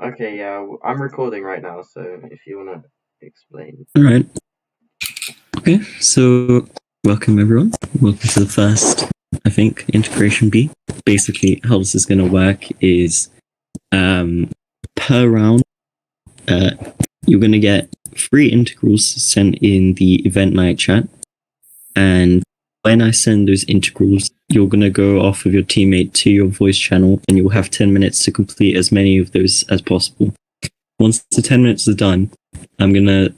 Okay, yeah, I'm recording right now, so if you want to explain. All right. Okay, so welcome everyone. Welcome to the first, I think, Integration Bee. Basically, how this is going to work is per round, you're going to get 3 integrals sent in the event night chat. And when I send those integrals, you're going to go off of your teammate to your voice channel, and you'll have 10 minutes to complete as many of those as possible. Once the 10 minutes are done, I'm going to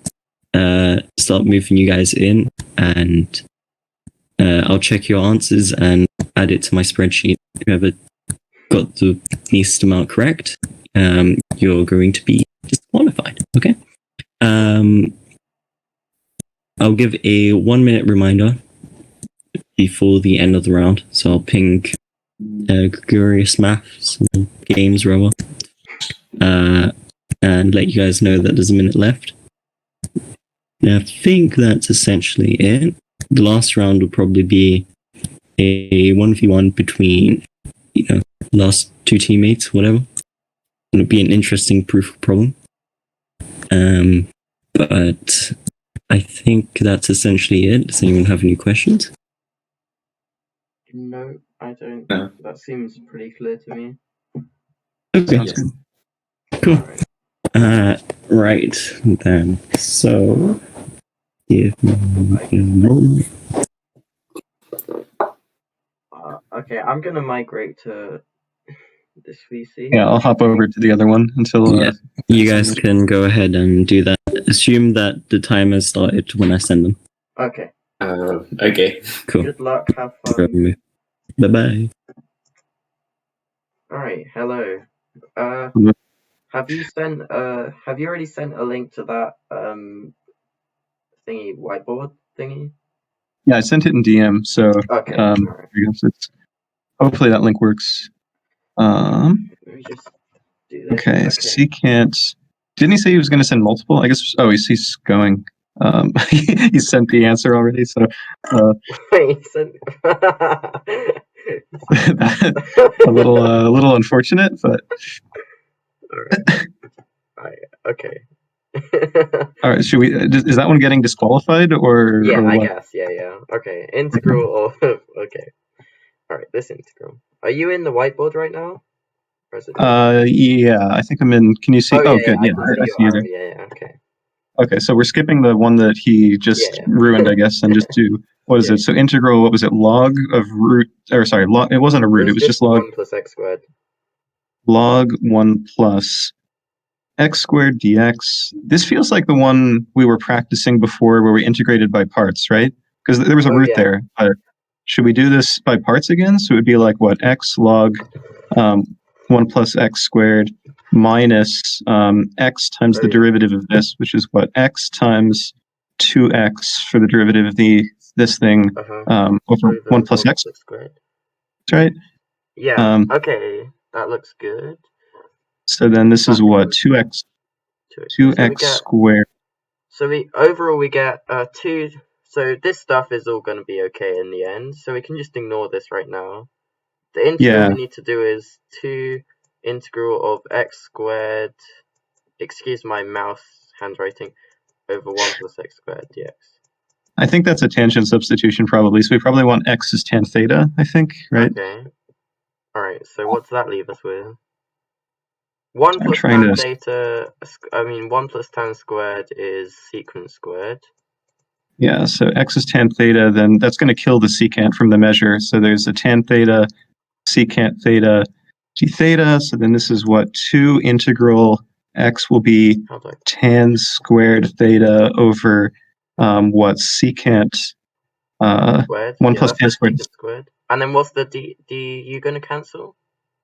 start moving you guys in, and I'll check your answers and add it to my spreadsheet. Whoever got the least amount correct, you're going to be disqualified. Okay. I'll give a 1-minute reminder before the end of the round. So I'll ping Gregorious Maths Games Rower and let you guys know that there's a minute left. Now, I think that's essentially it. The last round will probably be a 1v1 between, last 2 teammates, whatever. It'll be an interesting proof of problem. But I think that's essentially it. Does anyone have any questions? No, I don't. No. That seems pretty clear to me. Okay. Yes. Cool. Right then. So, Okay, I'm gonna migrate to this VC. Yeah, I'll hop over to the other one until. Yeah. You guys can go ahead and do that. Assume that the timer started when I send them. Okay. Okay. Cool. Good luck. Have fun. Bye bye. All right. Hello. Have you already sent a link to that thingy whiteboard thingy? Yeah, I sent it in DM, so Okay. I guess hopefully that link works. Let me just do this. Okay, Secant. Didn't he say he was going to send multiple? I guess. Oh, he's going. He sent the answer already. So. Wait, he sent. a little unfortunate, but. All right. Okay. All right. Should we? Is that one getting disqualified or? Yeah, or I what? guess. Yeah. Okay. Integral or okay. All right. This integral. Are you in the whiteboard right now? Yeah. I think I'm in. Can you see? Oh, Good. Yeah, I see you there. Yeah. Okay. Okay, so we're skipping the one that he just ruined, I guess, and just do what is it? So integral. What was it? Log of root. Or sorry, log. It wasn't a root. It was just log. 1 plus x squared. Log 1 plus x squared dx. This feels like the one we were practicing before, where we integrated by parts, right? Because there was a root there. But should we do this by parts again? So it would be like what? X log 1 plus x squared minus x times the derivative of this, which is what? X times 2x for the derivative of this thing over 1 plus x squared. That's right? Yeah, okay, that looks good. So then this is what? 2x squared. So we get 2. So this stuff is all going to be okay in the end, so we can just ignore this right now. The integral we need to do is 2 integral of x squared, excuse my mouse handwriting, over 1 plus x squared dx. I think that's a tangent substitution probably, so we probably want x is tan theta, I think, right? Okay. Alright, so what does that leave us with? 1 plus tan theta, 1 plus tan squared is secant squared. Yeah, so x is tan theta, then that's going to kill the secant from the measure. So there's a tan theta, secant theta, d theta. So then this is what? 2 integral x will be tan squared theta over what? Secant 1 plus tan squared. And then what's the d you going to cancel?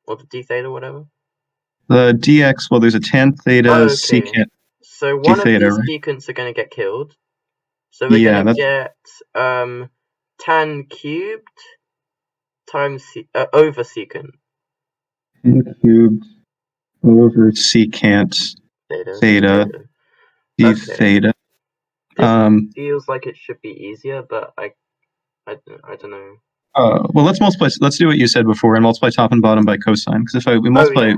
Or the d theta, whatever? The dx, well, there's a tan theta secant. So one of these secants are going to get killed. So we're going to get tan cubed times over secant. Tan cubed over secant theta d theta. This feels like it should be easier, but I don't know. Well, let's multiply. Let's do what you said before and multiply top and bottom by cosine. Because if we multiply,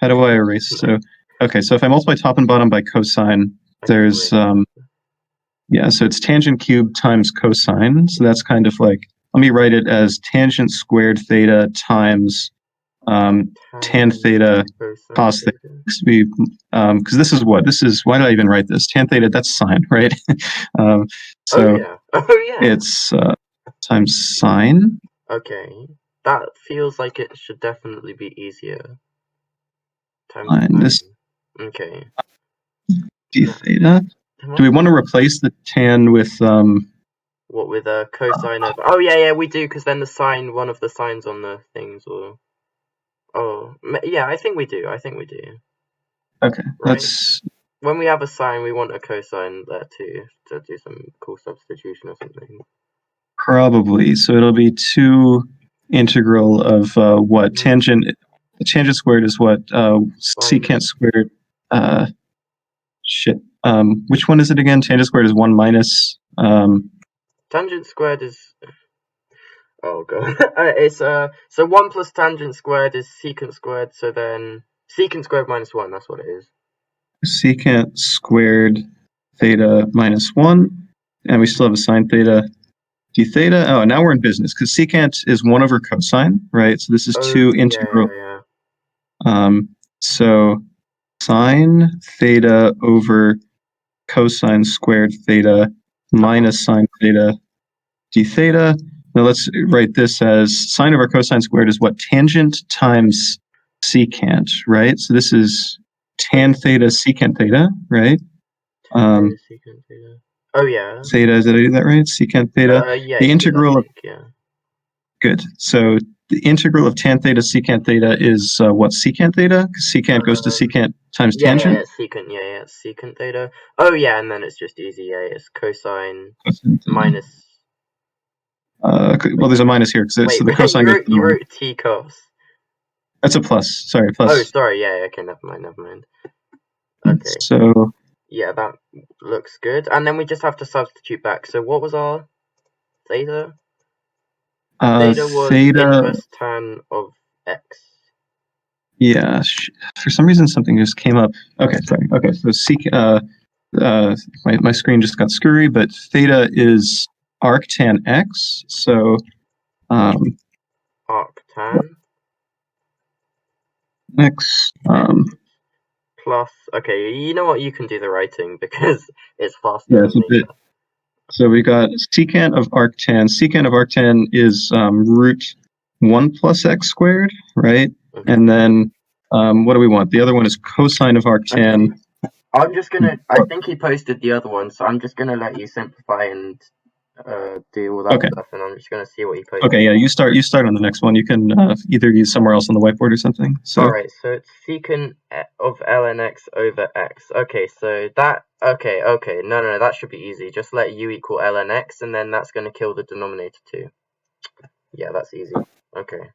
How do I erase? So, okay, so if I multiply top and bottom by cosine, there's, yeah, so it's tangent cubed times cosine. So that's kind of like, let me write it as tangent squared theta times tan theta cos theta. Because this is what? This is, why did I even write this? Tan theta, that's sine, right? So it's times sine. Okay, that feels like it should definitely be easier. This okay. d theta. Do we want to replace the tan with what, with a cosine of? Oh yeah, we do, because then the sine, one of the signs on the things, or yeah, I think we do. Okay, right? that's when we have a sine, we want a cosine there too, to do some cool substitution or something. Probably. So it'll be 2 integral of what? Tangent squared is what? Secant squared. Shit. Which one is it again? Tangent squared is 1 minus. Tangent squared is. Oh god. It's so 1 plus tangent squared is secant squared. So then secant squared minus 1. That's what it is. Secant squared theta minus 1, and we still have a sine theta. D theta. Oh, now we're in business because secant is 1 over cosine, right? So this is 2 integral. So sine theta over cosine squared theta minus sine theta d theta. Now let's write this as sine over cosine squared is what? Tangent times secant, right? So this is tan theta secant theta, right? Secant theta. Oh yeah. Theta, did I do that right? Secant theta. Yeah. The integral of yeah. Good. So the integral of tan theta secant theta is what? Secant theta? Because secant goes to secant times tangent. Yeah, secant. Yeah, secant theta. Oh yeah, and then it's just easy. Yeah, it's cosine minus. Well, there's a minus here because so the cosine goes. You wrote t cos. That's a plus. Sorry, plus. Oh, sorry. Yeah. Okay. Never mind. Okay. So. Yeah, that looks good. And then we just have to substitute back. So what was our theta? Theta was inverse tan of x. Yeah. For some reason, something just came up. Okay, sorry. Okay, so my screen just got screwy, but theta is arc tan x. So. Arc tan. X. Plus, okay, you know what? You can do the writing because it's faster. Yeah, it's a bit. So we got secant of arctan. Secant of arctan is root 1 plus x squared, right? And then what do we want? The other one is cosine of arctan. Okay. I'm just gonna. I think he posted the other one, so I'm just gonna let you simplify and do all that stuff, and I'm just gonna see what he posted. Okay, yeah, you start on the next one. You can either use somewhere else on the whiteboard or something. So. All right, so it's secant of Ln x over x. Okay, so that. Okay. No, that should be easy. Just let u equal Ln x, and then that's gonna kill the denominator too. Yeah, that's easy. Okay.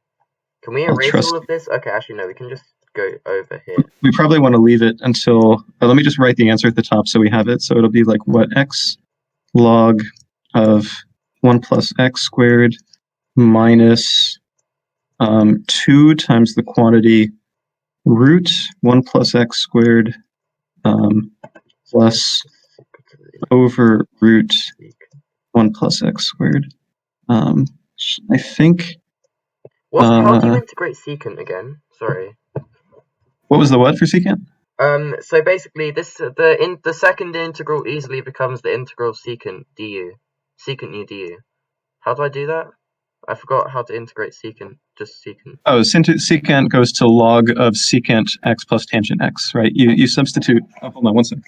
Can we erase all of this? Okay, actually no. We can just go over here. We probably want to leave it until. Let me just write the answer at the top so we have it. So it'll be like what? X log of 1 plus x squared minus 2 times the quantity root 1 plus x squared plus over root 1 plus x squared. I think. How do you integrate secant again? Sorry. What was the what for secant? So basically, the second integral easily becomes the integral of secant du. Secant u du. How do I do that? I forgot how to integrate secant. Just secant. Oh, secant goes to log of secant x plus tangent x, right? You substitute. Oh, hold on one second.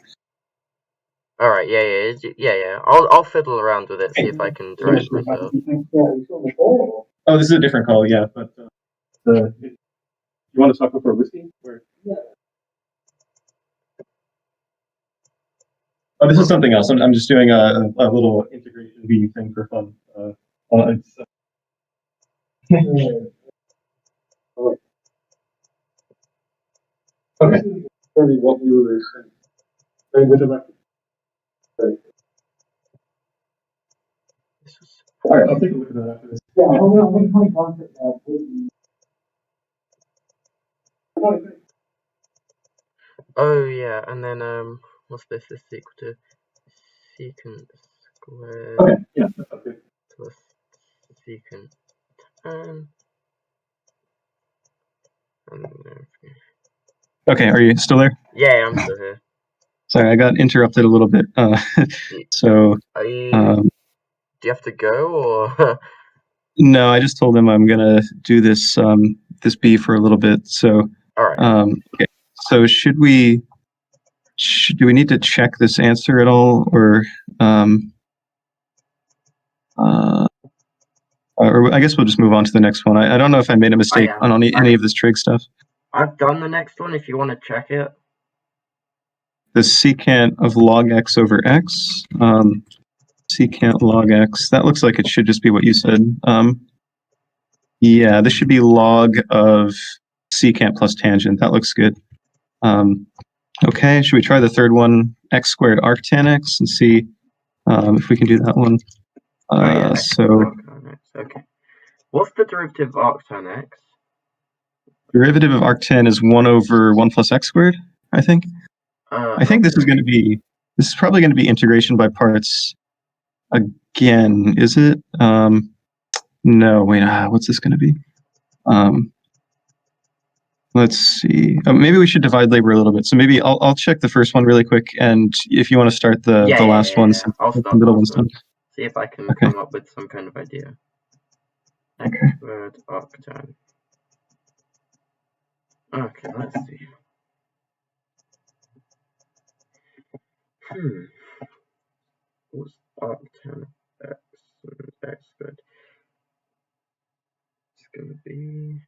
All right. Yeah. I'll fiddle around with it, see if I can derive it myself. Oh, this is a different call. Yeah, but you want to talk before whiskey? Yeah. Oh, this is something else. I'm just doing a little integration bee thing for fun. Okay. What we were saying. With the all right, I'll take a look at that after this. Yeah, I'm going to concept now. Oh yeah, and then what's this? This is equal to secant squared Okay, yeah, that's okay. plus secant tan. Okay, are you still there? Yeah, I'm still here. Sorry, I got interrupted a little bit. So, Are you? do you have to go or? No, I just told him I'm gonna do this this bee for a little bit. So, All right. Okay. So, do we need to check this answer at all, or or I guess we'll just move on to the next one. I don't know if I made a mistake on any of this trig stuff. I've done the next one. If you want to check it. The secant of log x over x. Secant log x. That looks like it should just be what you said. Yeah, this should be log of secant plus tangent. That looks good. Okay, should we try the third one, x squared arctan x, and see if we can do that one? Okay. What's the derivative of arctan x? Derivative of arctan is 1 over 1 plus x squared, I think. I think this is going to be, this is probably going to be integration by parts again, is it? No, wait, what's this going to be? Let's see. Maybe we should divide labor a little bit. So maybe I'll check the first one really quick, and if you want to start the last one, since I'll the middle one's done. See if I can come up with some kind of idea. X squared arctan. Okay, let's see. What's arctan x and x squared? It's gonna be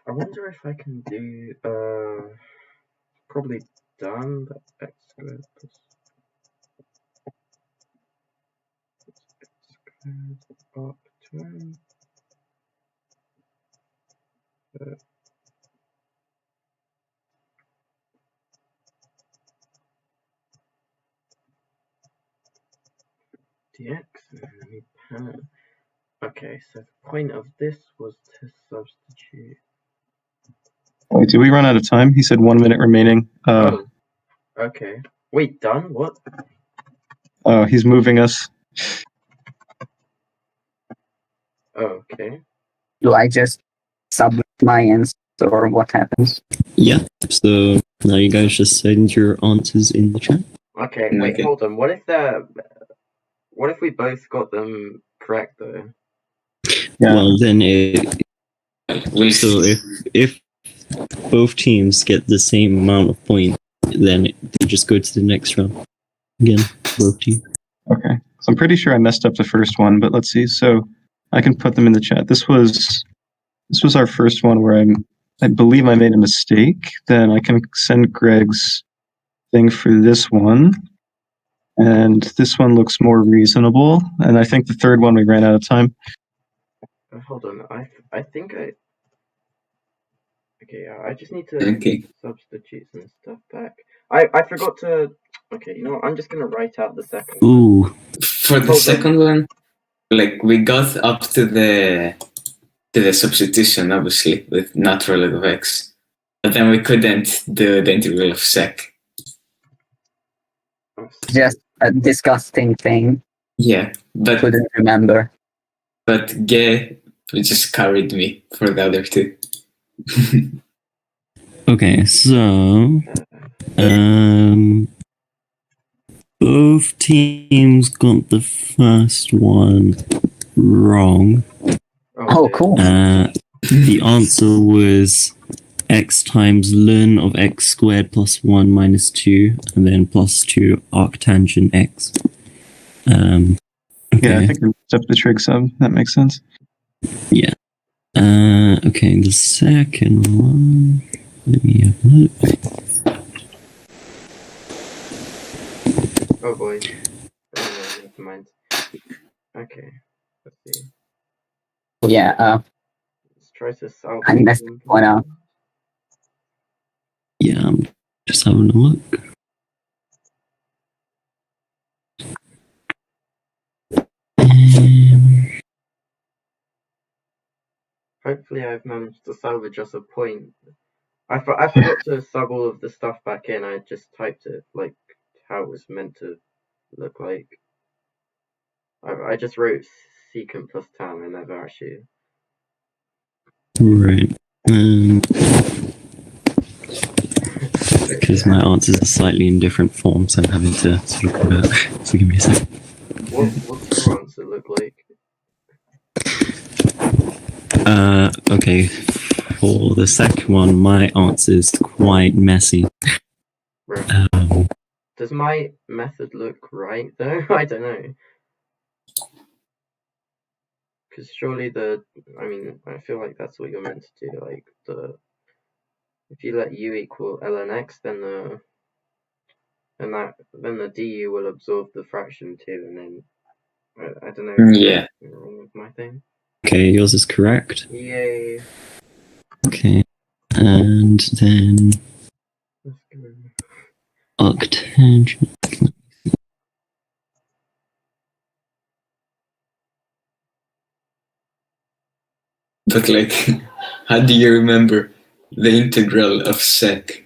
I wonder if I can do probably done, but x squared plus x squared arctan. Dx. Okay, so the point of this was to substitute. Wait, did we run out of time? He said 1 minute remaining. Oh, okay. Wait, done? What? Oh, he's moving us. Okay. Do I just submit my answer or what happens? Yeah, so now you guys just send your answers in the chat. Okay, wait, hold on. What if we both got them correct though? Yeah. Well, then so if both teams get the same amount of points, then they just go to the next round again. Both teams. Okay, so I'm pretty sure I messed up the first one, but let's see. So I can put them in the chat. This was our first one where I believe I made a mistake. Then I can send Greg's thing for this one. And this one looks more reasonable. And I think the third one we ran out of time. Hold on, I think I... Okay, I just need to substitute some stuff back. I forgot to... Okay, you know what, I'm just gonna write out the second one. Ooh. For the second one, like, we got up to the substitution, obviously, with natural log of x. But then we couldn't do the integral of sec. Just a disgusting thing. Yeah, but couldn't remember. But Ge just carried me for the other two. Okay, so both teams got the first one wrong. Oh, cool. The answer was x times ln of x squared plus 1 minus 2, and then plus 2 arctangent x. Okay. Yeah, I think we messed up the trig sum. That makes sense. Yeah. Okay, the second one. Let me have a look. Oh boy. Never mind. Okay. Let's see. Yeah, Let's try to solve I messed one up. Yeah, I'm just having a look. Hopefully I've managed to salvage us a point. I forgot to sub all of the stuff back in. I just typed it like how it was meant to look like. I just wrote secant plus tan. I never actually. Right. Because my answers are slightly in different forms, I'm having to sort of put out. So give me a second. What's your answer look like? Okay. For the second one, my answer is quite messy. Right. Does my method look right though? I don't know. Because surely I feel like that's what you're meant to do. Like if you let u equal ln x, then the du will absorb the fraction too, and then I don't know. Yeah. What's wrong with my thing. Okay, yours is correct. Yay! Okay, and then Let's go. arctangent. But like, how do you remember the integral of sec?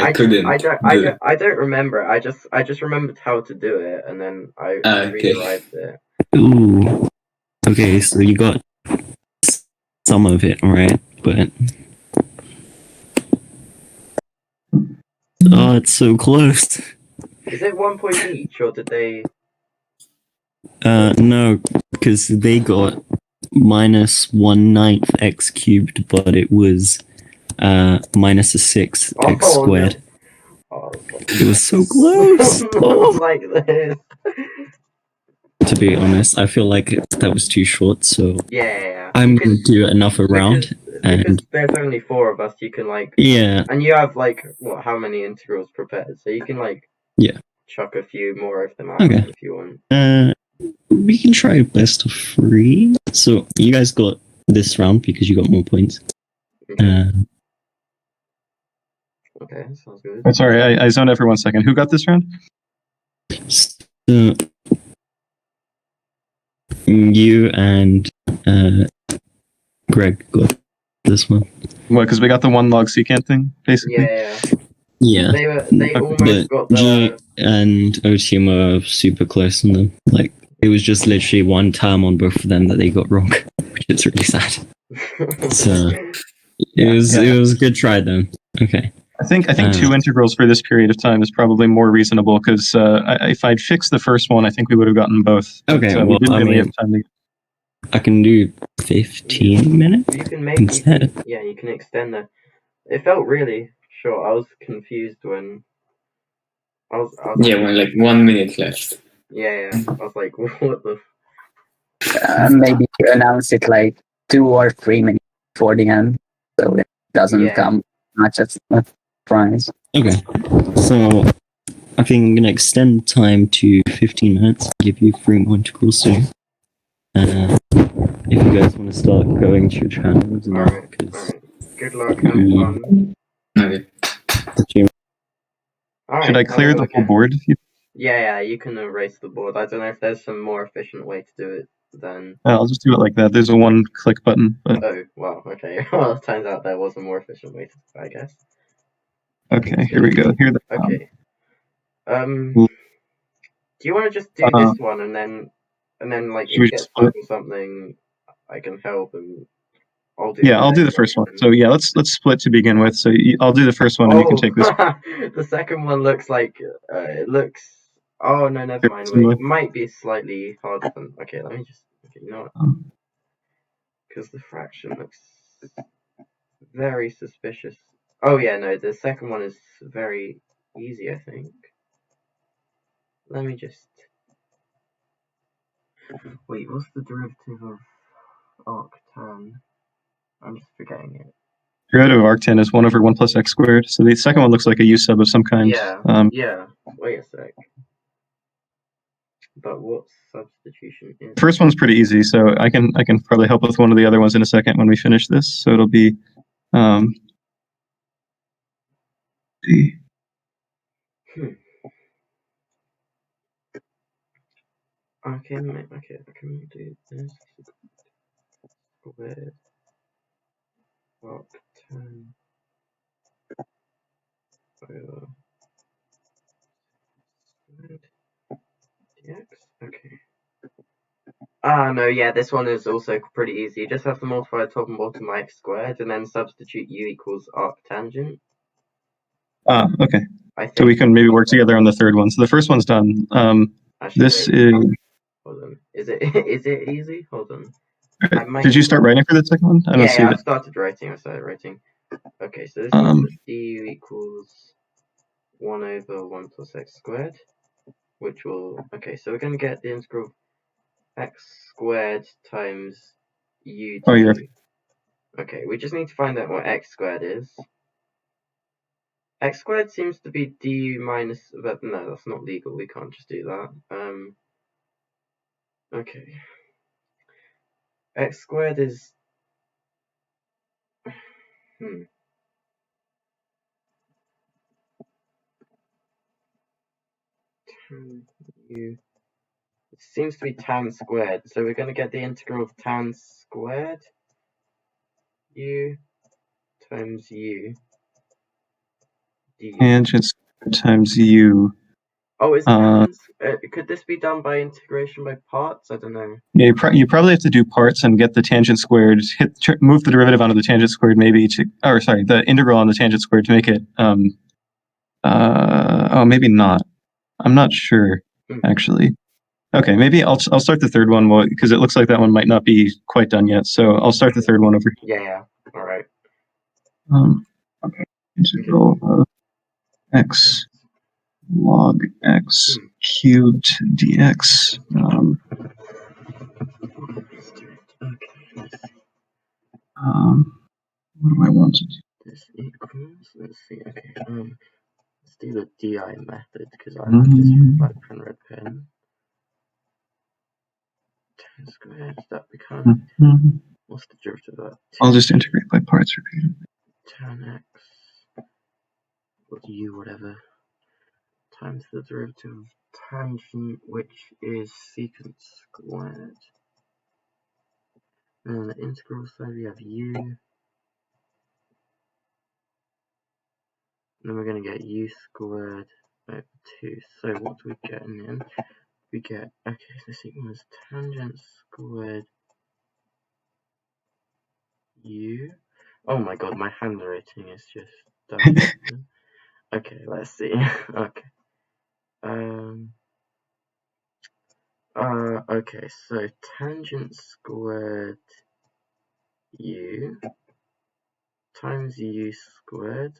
I couldn't. I don't remember. I just remembered how to do it, and then I re-derived it. Ooh. Okay, so you got some of it, right? But oh, it's so close. Is it 1 point each, or did they? No, because they got minus 1/9 x cubed, but it was minus a 6 x squared. No. Oh, it was so close. Oh. Like this. To be honest, I feel like that was too short, so yeah. I'm gonna do another round. Because there's only 4 of us, you can like and you have like how many integrals prepared, so you can like chuck a few more of them out if you want. We can try best of 3. So you guys got this round because you got more points. Okay, sounds good. I'm sorry, I zoned out for 1 second. Who got this round? So, you and Greg got this one. What? Because we got the 1 log secant thing, basically. Yeah. They almost got the Ge and Otium are super close on them. Like it was just literally 1 term on both of them that they got wrong, which is really sad. So it was a good try though. Okay. I think 2 integrals for this period of time is probably more reasonable because if I'd fixed the first one, I think we would have gotten both. Okay, well, we didn't really have time to... I can do 15 minutes. You can maybe you can extend the. It felt really short. I was confused when. I was when like 1 minute left. Yeah. I was like, what the. Maybe announce it like 2 or 3 minutes before the end, so it doesn't come much as a surprise. Okay, so I think I'm gonna extend time to 15 minutes. Give you 3 more integrals soon. If you guys want to start going to your channels and Alright. Good luck, have fun. Okay. Should I clear the whole board? Yeah, you can erase the board. I don't know if there's some more efficient way to do it than... I'll just do it like that. There's a 1-click button. But... Oh, wow, okay. Well, it turns out there was a more efficient way to do it, I guess. Okay, here we go. Here they come. Okay. Do you want to just do this one and then like if you get stuck or something, I can help and I'll do. Yeah, I'll do the first one. So yeah, let's split to begin with. So I'll do the first one, and you can take this. The second one looks like it looks. Oh no, never mind. Wait, it might be slightly harder than. Okay, let me just. Okay, you know what? Because the fraction looks very suspicious. Oh yeah, no, the second one is very easy, I think. Let me just. Wait, what's the derivative of arctan? I'm just forgetting it. Derivative of arctan is 1 over 1 plus x squared. So the second one looks like a u sub of some kind. Yeah. Wait a sec. But what substitution is? The first one's pretty easy, so I can probably help with one of the other ones in a second when we finish this. So it'll be D. Okay, I can do this. Squared arctan over squared dx. Okay. No, yeah, this one is also pretty easy. You just have to multiply top and bottom by x squared, and then substitute u equals arctangent. Okay. So we can maybe work together on the third one. So the first one's done. Actually, this is. Hold on. Is it easy? Hold on. Did you start writing for the second one? I don't see I it. started writing. Okay, so this means that du equals 1 over 1 plus x squared, which will. Okay, so we're going to get the integral of x squared times u. Okay, we just need to find out what x squared is. X squared seems to be du minus, but no, that's not legal. We can't just do that. Okay. X squared is. Tan u. It seems to be tan squared, so we're going to get the integral of tan squared u times u. Tangent times u. Oh, is it could this be done by integration by parts? I don't know. Yeah, you probably have to do parts and get the tangent squared. Move the derivative onto the tangent squared, maybe the integral on the tangent squared to make it. Maybe not. I'm not sure actually. Okay, maybe I'll start the third one because it looks like that one might not be quite done yet. So I'll start the third one over here. Yeah. All right. Okay. Integral of x log x cubed dx. What do I want to do? This equals. Let's see. Okay. Let's do the DI method because I like this with black pen, red pen. Tan squared. Does that become? What's the derivative of that? I'll just integrate by parts repeatedly. Tan x. Or u, whatever. Times the derivative of tangent, which is secant squared. And on the integral side we have u. And then we're going to get u squared over 2. So what do we get in the end? We get, okay, this equals tangent squared u. Oh my god, my handwriting is just done. Okay, let's see. Okay. Okay, so tangent squared u times u squared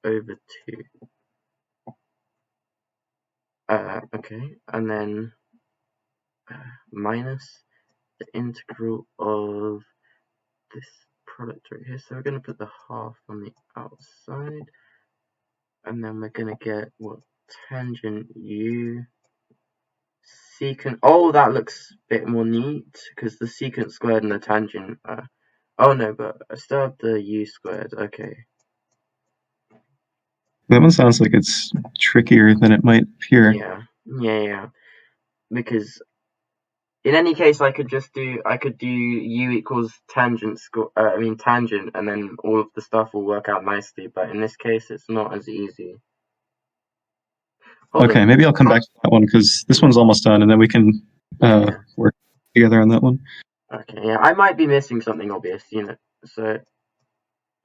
over 2. Okay, and then minus the integral of this product right here. So we're going to put the half on the outside, and then we're going to get what? Tangent u secant. Oh, that looks a bit more neat because the secant squared and the tangent. Oh no, but I still have the u squared. Okay. That one sounds like it's trickier than it might appear. Yeah. Because in any case, I could do u equals tangent tangent, and then all of the stuff will work out nicely. But in this case, it's not as easy. Okay, maybe I'll come back to that one because this one's almost done, and then we can work together on that one. Okay, yeah, I might be missing something obvious, So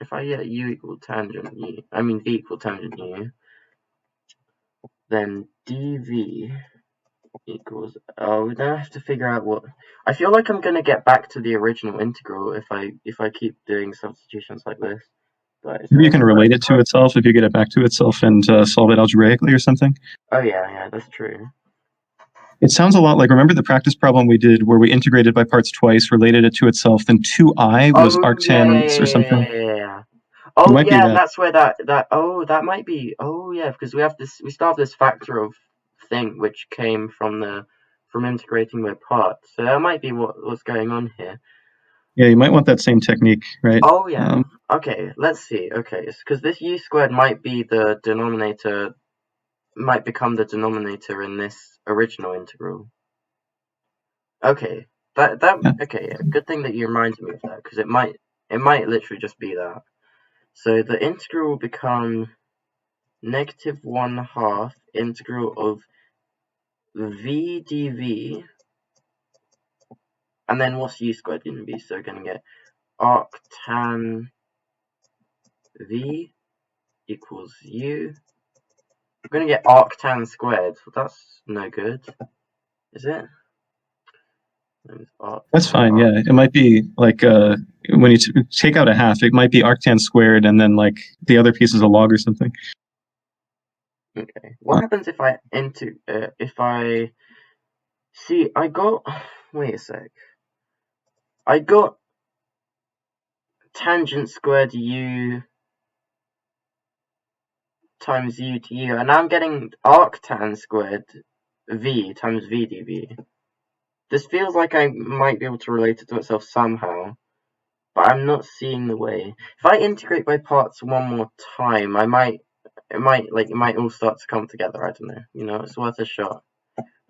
if I get u equal tangent u, v equal tangent u, then dv equals. Oh, we don't have to figure out what. I feel like I'm gonna get back to the original integral if I keep doing substitutions like this. But maybe you can relate it to itself if you get it back to itself and solve it algebraically or something. Oh yeah, that's true. It sounds a lot like, remember the practice problem we did where we integrated by parts twice, related it to itself, then 2i was arctan or something? Yeah. Oh yeah, that's where that might be. Oh yeah, because we still have this factor of thing which came from from integrating by parts. So that might be what's going on here. Yeah, you might want that same technique, right? Oh yeah. Okay, let's see. Okay, because this u squared might be the denominator, might become the denominator in this original integral. Okay, okay. Yeah. Good thing that you reminded me of that, because it might literally just be that. So the integral will become -1/2 integral of v dv, and then what's u squared going to be? So we're going to get arctan v equals u. We're going to get arctan squared. Well, that's no good, is it? That's fine. Yeah, it might be like when you take out a half, it might be arctan squared, and then like the other piece is a log or something. Okay. What happens if I see? I got. Wait a sec. I got tangent squared u times u to u, and I'm getting arctan squared v times v dv. This feels like I might be able to relate it to itself somehow, but I'm not seeing the way. If I integrate by parts one more time, it might all start to come together. I don't know. You know, it's worth a shot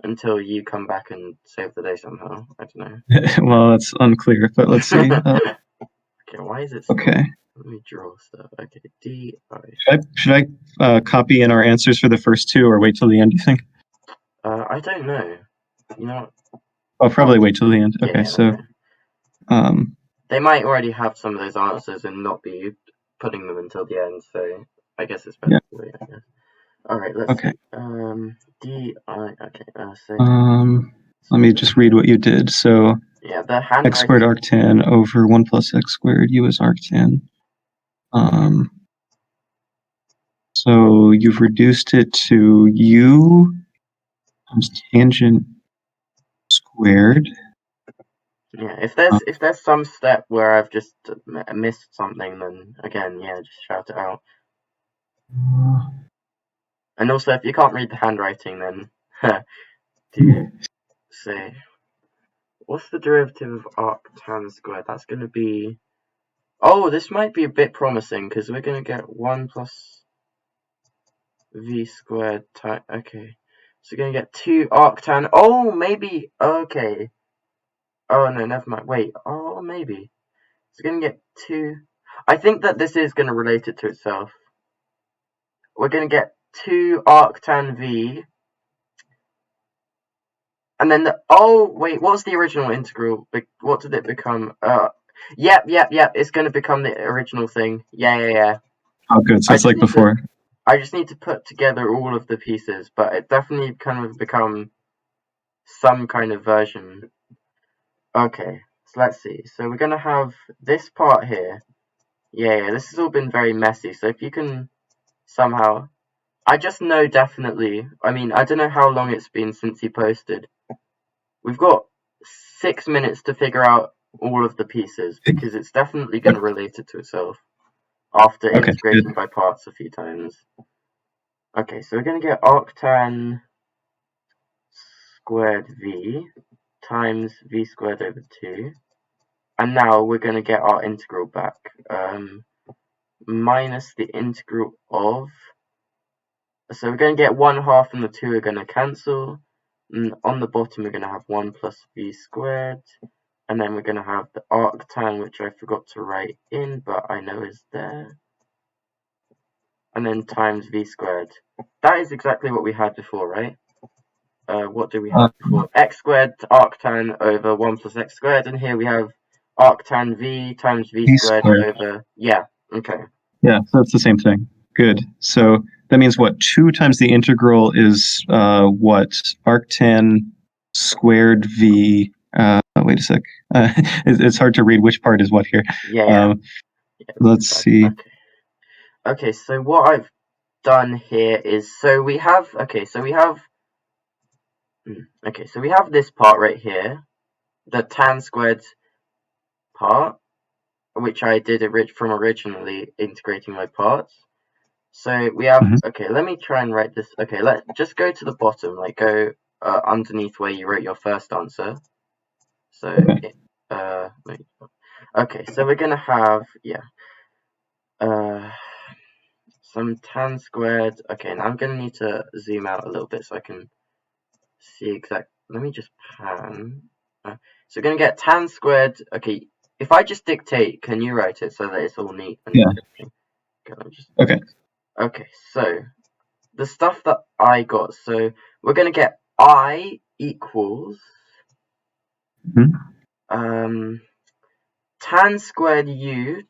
until you come back and save the day somehow. I don't know. Well, that's unclear, but let's see. Okay, why is it so? Okay. Let me draw stuff. Okay, D. Should I copy in our answers for the first two, or wait till the end? Do you think? I don't know. You know. I'll probably wait till the end. Yeah, Okay, yeah, so. Okay. They might already have some of those answers and not be putting them until the end, so I guess it's better. Yeah. I guess. All right, let's see. D I. Okay. So. Let me just read what you did. So. Yeah, the handwriting. X squared arctan over 1 plus x squared u is arctan. So you've reduced it to u times tangent squared. Yeah, if there's some step where I've just missed something, then again, yeah, just shout it out. And also, if you can't read the handwriting, then do say, what's the derivative of arctan squared? That's going to be. Oh, this might be a bit promising because we're going to get 1 plus v squared times. Okay, so we're going to get 2 arctan. Oh, maybe. Okay. Oh no, never mind. Wait. Oh, maybe. So we're going to get 2. I think that this is going to relate it to itself. We're going to get 2 arctan v. And then wait, what's the original integral? What did it become? Yep. It's going to become the original thing. Yeah. Oh, good. So it's like before. I just need to put together all of the pieces, but it definitely kind of become some kind of version. Okay, so let's see. So we're going to have this part here. Yeah, this has all been very messy. So if you can somehow... I just know definitely... I mean, I don't know how long it's been since he posted. We've got 6 minutes to figure out all of the pieces, because it's definitely going to relate it to itself after integrating by parts a few times. Okay, so we're going to get arctan squared v times v squared over 2. And now we're going to get our integral back. Minus the integral of... So we're going to get 1/2 and the 2 are going to cancel. And on the bottom we're going to have 1 plus v squared. And then we're going to have the arctan, which I forgot to write in, but I know is there. And then times v squared. That is exactly what we had before, right? What do we have before? X squared arctan over 1 plus x squared. And here we have arctan v times v squared over... Yeah, okay. Yeah, so that's the same thing. Good. So that means what? 2 times the integral is what? Arctan squared v... wait a sec. It's hard to read which part is what here. Yeah. Let's see. Okay, so what I've done here is... So we have this part right here. The tan squared part, which I did from originally integrating my parts. So we have, okay, let me try and write this. Okay, let's just go to the bottom, like go underneath where you wrote your first answer. So, okay, so we're going to have, some tan squared. Okay, now I'm going to need to zoom out a little bit so I can see exact. Let me just pan. So we're going to get tan squared. Okay, if I just dictate, can you write it so that it's all neat? And everything? Okay. Okay, so the stuff that I got. So we're going to get I equals tan squared u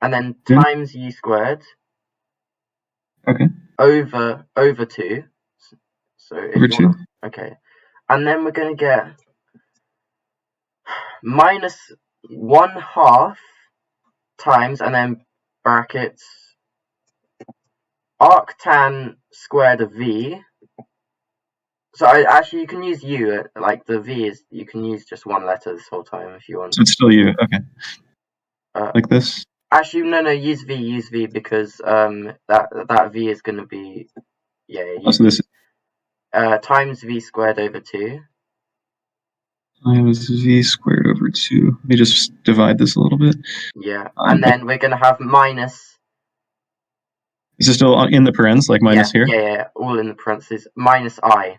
and then times u squared over 2. So if over you want, okay, and then we're going to get minus 1/2 times and then brackets arctan squared of v. So actually you can use u, like the v is, you can use just one letter this whole time if you want. So it's still u, okay. Like this? Actually, no, use v because that v is going to be, so this is times v squared over 2. Times v squared over 2. Let me just divide this a little bit. Yeah, and then we're going to have minus. Is it still in the parens, like minus here? Yeah, all in the parentheses. Minus I.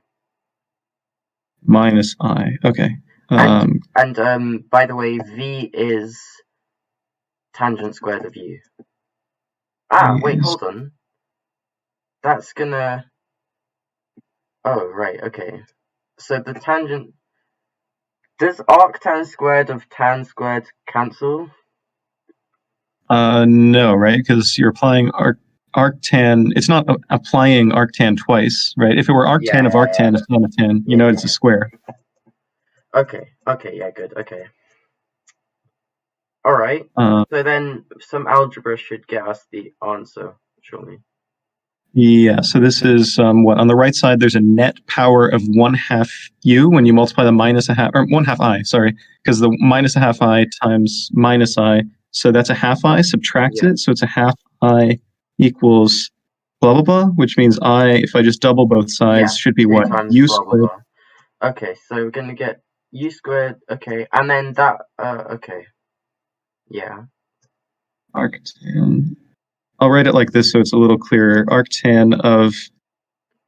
Minus I, okay. And by the way, v is tangent squared of u. Wait, hold on. That's gonna. Oh, right, okay. So the tangent. Does arctan squared of tan squared cancel? No, right? Because you're applying arctan. It's not applying arctan twice, right? If it were arctan of arctan of tan of tan, you know it's a square. Okay, yeah, good, okay. Alright, so then some algebra should get us the answer, surely. Yeah, so this is what on the right side there's a net power of 1/2 u when you multiply the minus 1/2 or 1/2 I, sorry, because the minus 1/2 I times minus I, so that's a 1/2 I, subtract it, so it's a 1/2 I equals blah blah blah, which means I, if I just double both sides, should be what? U squared. Okay, so we're gonna get u squared, okay, and then that okay. Yeah. Arctan. I'll write it like this so it's a little clearer. Arctan of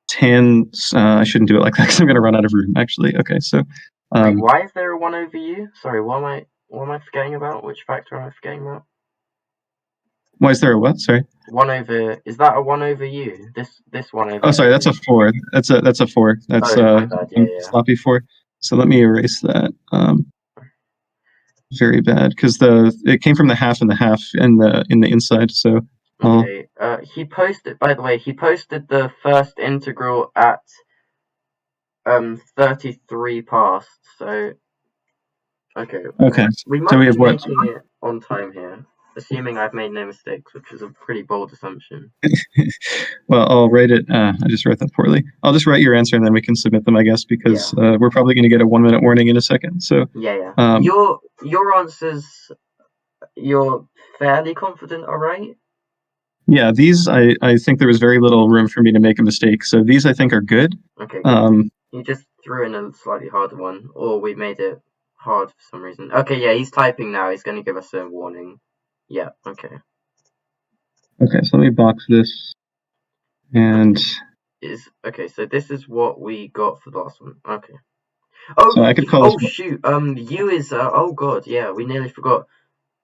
tan. I shouldn't do it like that because I'm going to run out of room. Actually, okay. So, wait, why is there a 1 over u? Sorry, what am I forgetting about? Which factor am I forgetting about? Why is there a what? Sorry. 1 over. Is that a 1 over u? This 1 over. Oh, sorry. That's a 4. That's a 4. That's my bad. Yeah. sloppy 4. So let me erase that. Very bad because it came from the half and the half in the inside. So. Okay. He posted. By the way, he posted the first integral at 33 past. So. Okay. Okay. We might be making it on time here, assuming I've made no mistakes, which is a pretty bold assumption. Well, I'll write it. I just wrote that poorly. I'll just write your answer and then we can submit them, I guess, because we're probably going to get a 1-minute warning in a second. So yeah. Your answers, you're fairly confident, all right? Yeah, these I think there was very little room for me to make a mistake. So these I think are good. Okay. Good. You just threw in a slightly harder one, or we made it hard for some reason. Okay, yeah, he's typing now. He's going to give us a warning. Yeah. Okay. Okay, so let me box this. And so this is what we got for the last one. Okay. Oh, so I could call this. Shoot. U is. Oh god. Yeah, we nearly forgot.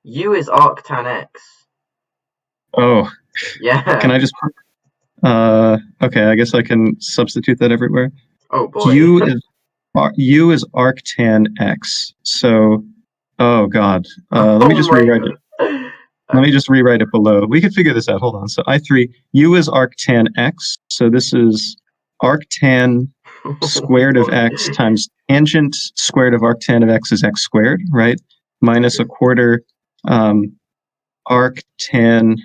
U is arctan X. Oh. Yeah. Can I just? Okay, I guess I can substitute that everywhere. Oh boy. U is arctan X. So, oh god. Let me just rewrite it. Let me just rewrite it below. We could figure this out. Hold on. So I3, U is arctan X. So this is arctan squared of X times tangent squared of arctan of X is X squared, right? Minus a quarter arctan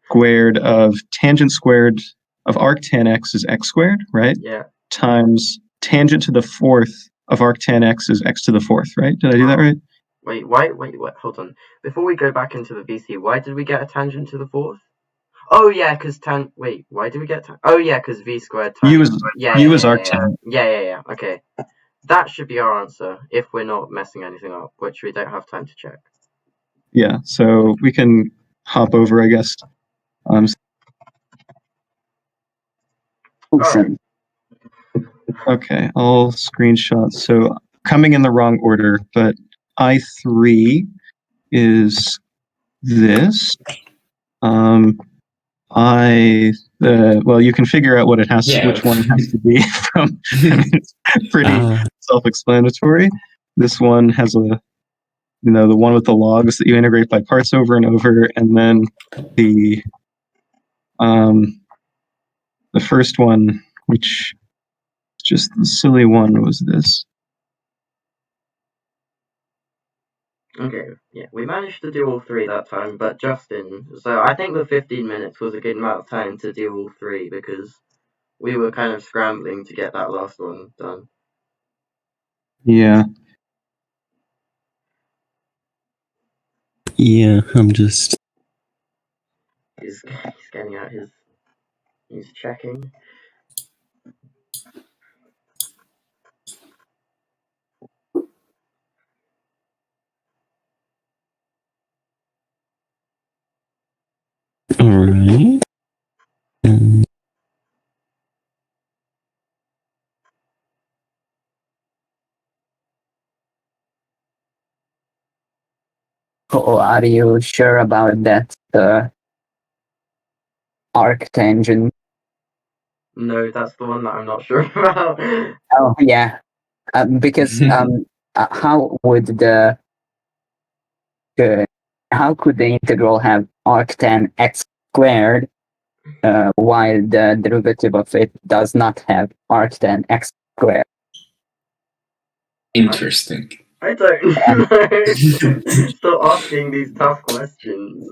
squared of tangent squared of arctan X is X squared, right? Yeah. Times tangent to the fourth of arctan X is X to the fourth, right? Did I do that right? Wait, hold on. Before we go back into the VC, why did we get a tangent to the fourth? Oh yeah, because tan. Wait, why do we get tan? Oh yeah, because v squared tan. U is Yeah. arctan. Okay, that should be our answer if we're not messing anything up, which we don't have time to check. Yeah, so we can hop over, I guess. Alright. Okay, I'll screenshot. So coming in the wrong order, but I3 is this. Well, you can figure out what it has, which one it has to be from. It's pretty self-explanatory. This one has the one with the logs that you integrate by parts over and over, and then the first one, which is just the silly one, was this. Okay, yeah, we managed to do all three that time, but Justin, so I think the 15 minutes was a good amount of time to do all three because we were kind of scrambling to get that last one done. Yeah. Yeah, I'm just... He's getting out his... He's checking. Alright. Oh, are you sure about that arctangent? No, that's the one that I'm not sure about. Oh, yeah. Because how would how could the integral have arctan x squared while the derivative of it does not have arctan x squared? Interesting. I don't know. Stop asking these tough questions.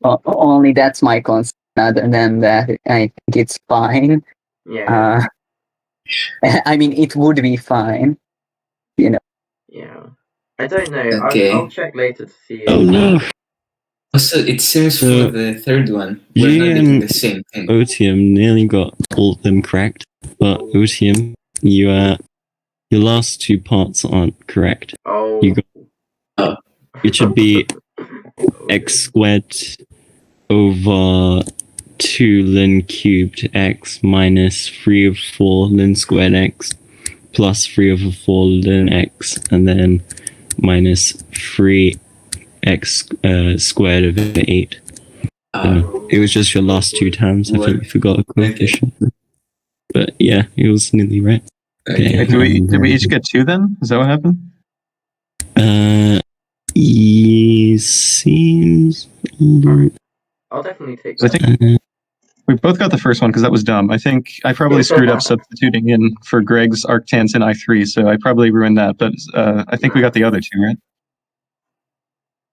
Only that's my concern. Other than that, I think it's fine. Yeah. I mean, it would be fine. You know. Yeah. I don't know. Okay. I'll check later to see. Oh no! Also, it seems for the third one, we're Ge not doing and the same thing. Otium nearly got all of them correct, but Otium, your last two parts aren't correct. Oh. You got, it should be x squared over 2 ln cubed x minus 3 over 4 ln squared x plus 3 over 4 ln x, and then minus 3x squared over 8. It was just your last two terms. I think you forgot a coefficient. Okay. But yeah, it was nearly right. Okay. Did we each get 2 then? Is that what happened? Seems right. I'll definitely take that. I think we both got the first one because that was dumb. I think I probably screwed up substituting in for Greg's arctans in I3, so I probably ruined that. But I think we got the other 2, right?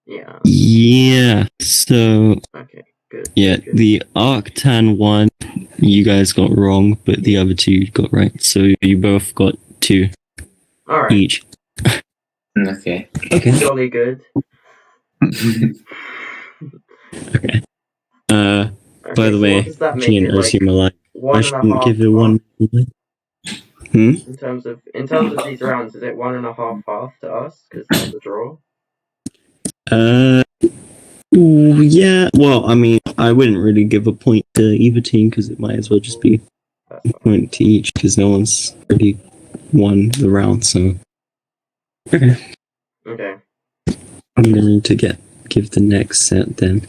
Yeah. Yeah. So. Okay. Good. Yeah, good. The arctan one you guys got wrong, but the other 2 you got right. So you both got 2 each. Okay. Jolly good. Okay. By the way, Ge and Otium are like, I shouldn't give it 1. In terms of these rounds, is it 1.5 half to us because that's a draw? Yeah. Well, I mean, I wouldn't really give a point to either team because it might as well just be a point to each because no one's really won the round. So. Okay. I'm going to give the next set then.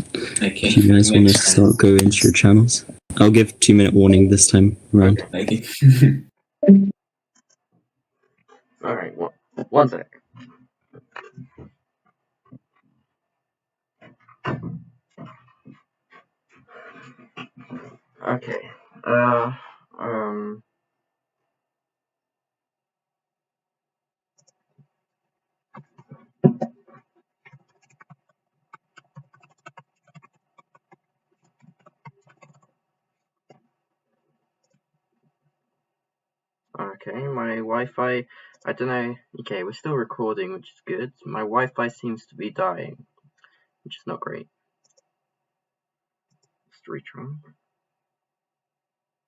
Okay. If you guys want to start going into your channels, I'll give 2-minute warning this time around. Okay. Alright, one sec. Okay. Okay, my Wi-Fi, I don't know. Okay, we're still recording, which is good. My Wi-Fi seems to be dying. which is not great. Let's retry.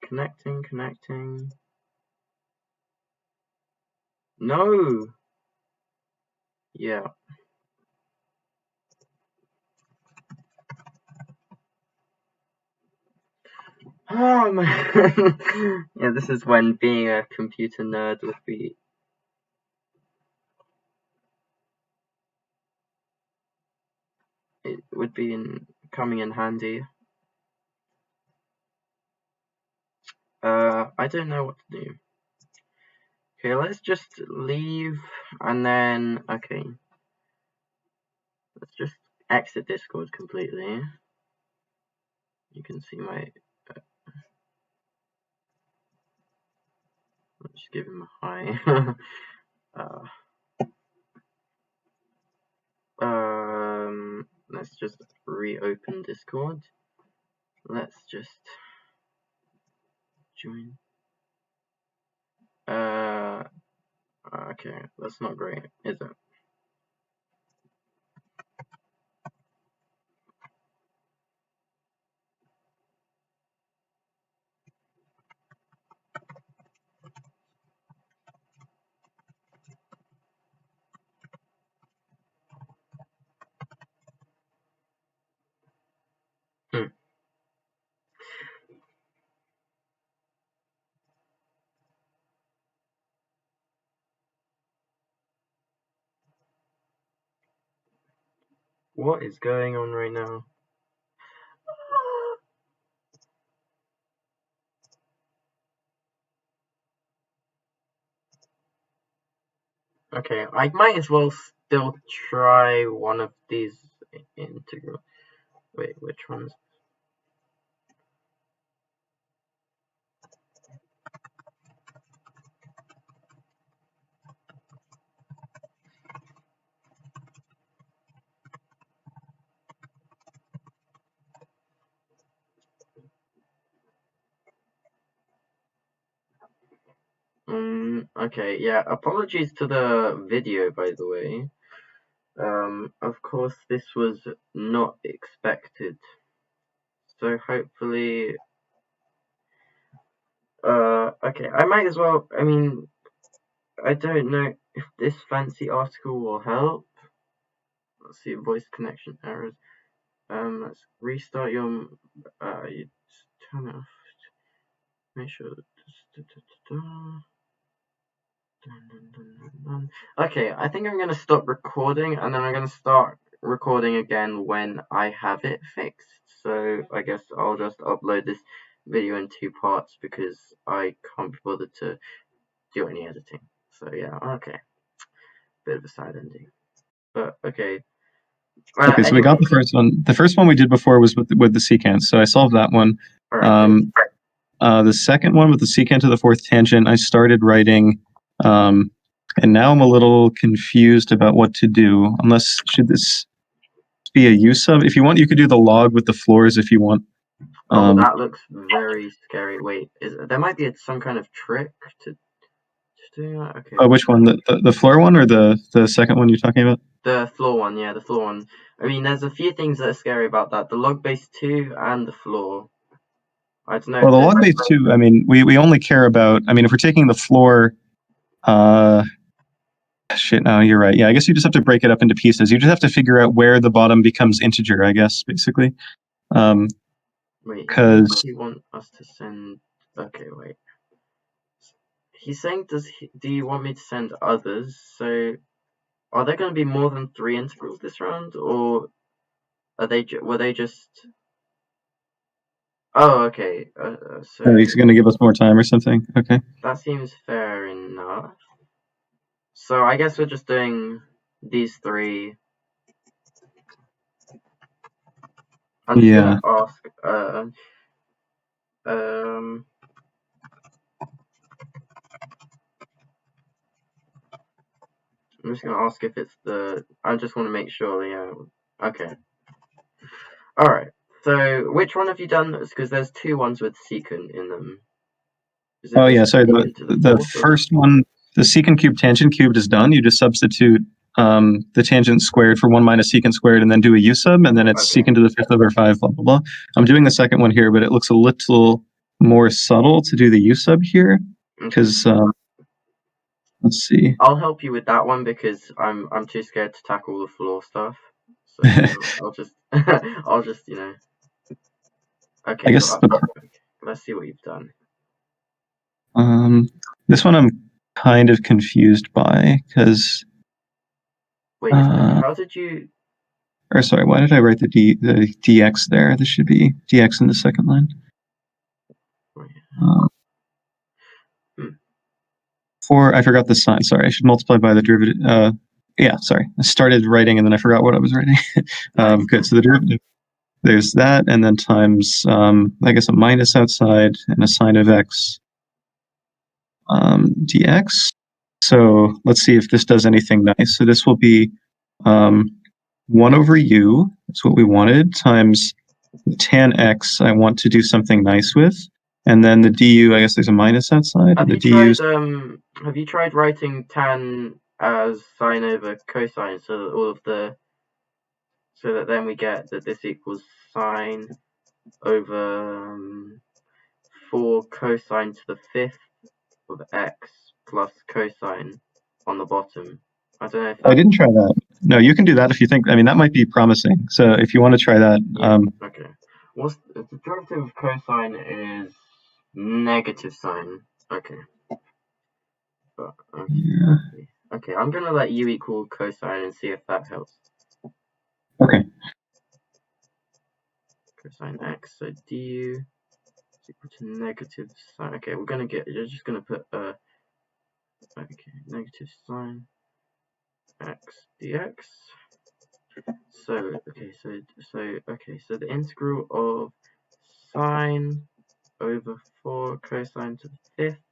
Connecting. No! Yeah. Oh man! Yeah, this is when being a computer nerd would be... It would be coming in handy. I don't know what to do. Okay, let's just leave, and then, okay. Let's just exit Discord completely. You can see my... let's give him a hi. Let's just reopen Discord. Let's just join. Okay, that's not great, is it? What is going on right now? Okay, I might as well still try one of these integral. Wait, which ones? Okay, yeah, apologies to the video, by the way. Of course, this was not expected. So hopefully... okay, I might as well, I mean, I don't know if this fancy article will help. Let's see, voice connection errors. Let's restart your, you just turn it off. Make sure. Okay, I think I'm going to stop recording, and then I'm going to start recording again when I have it fixed. So I guess I'll just upload this video in 2 parts because I can't be bothered to do any editing. So yeah, okay. Bit of a sad ending. But okay. Okay, so anyway, we got the first one. The first one we did before was with the secant, so I solved that one. Right, the second one with the secant to the 4th tangent, I started writing, and now I'm a little confused about what to do. Unless, should this be a use of? If you want, you could do the log with the floors if you want. That looks very scary. Wait, there might be some kind of trick to do that? Okay. Oh, which one? The floor one or the second one you're talking about? The floor one, yeah, the floor one. I mean, there's a few things that are scary about that. The log base 2 and the floor. I don't know. Well, the log base 2, I mean, we only care about, I mean, if we're taking the floor, shit, no, you're right. Yeah, I guess you just have to break it up into pieces. You just have to figure out where the bottom becomes integer, I guess, basically. Wait, because you want us to send... Okay, wait. He's saying, do you want me to send others? So, are there going to be more than 3 integrals this round, or are they? Were they just? Oh, okay. So he's going to give us more time or something. Okay. That seems fair enough. So I guess we're just doing these 3. I'm just gonna ask. I'm just gonna ask if it's the... I just want to make sure, yeah. Okay. Alright. So, which one have you done? Because there's 2 ones with secant in them. Oh, yeah, sorry. The first one, the secant cube tangent cubed is done. You just substitute the tangent squared for 1 minus secant squared, and then do a u sub, and then it's secant to the 5th over 5, blah, blah, blah. I'm doing the second one here, but it looks a little more subtle to do the u sub here, because, let's see. I'll help you with that one, because I'm too scared to tackle the floor stuff. So I'll just, you know. Okay, I guess let's see what you've done. This one I'm kind of confused by, because... Wait, how did you... Or sorry, why did I write the dx there? This should be dx in the second line. I forgot the sign. Sorry, I should multiply by the derivative. Yeah, sorry. I started writing and then I forgot what I was writing. Good, so the derivative, there's that, and then times, I guess, a minus outside and a sine of x dx. So let's see if this does anything nice. So this will be 1 over u, that's what we wanted, times tan x I want to do something nice with. And then the du, I guess there's a minus outside. Have you tried writing tan as sine over cosine, so that then we get that this equals sine over 4 cosine to the 5th of x plus cosine on the bottom? I don't know if I didn't try that. No, you can do that if you think. I mean, that might be promising. So if you want to try that, okay. What's the derivative of cosine is negative sine. Okay. Yeah. Okay, I'm gonna let u equal cosine and see if that helps. Okay. Cosine x, so du is equal to negative sine. Okay, you're just gonna put negative sine x dx. So the integral of sine over 4 cosine to the 5th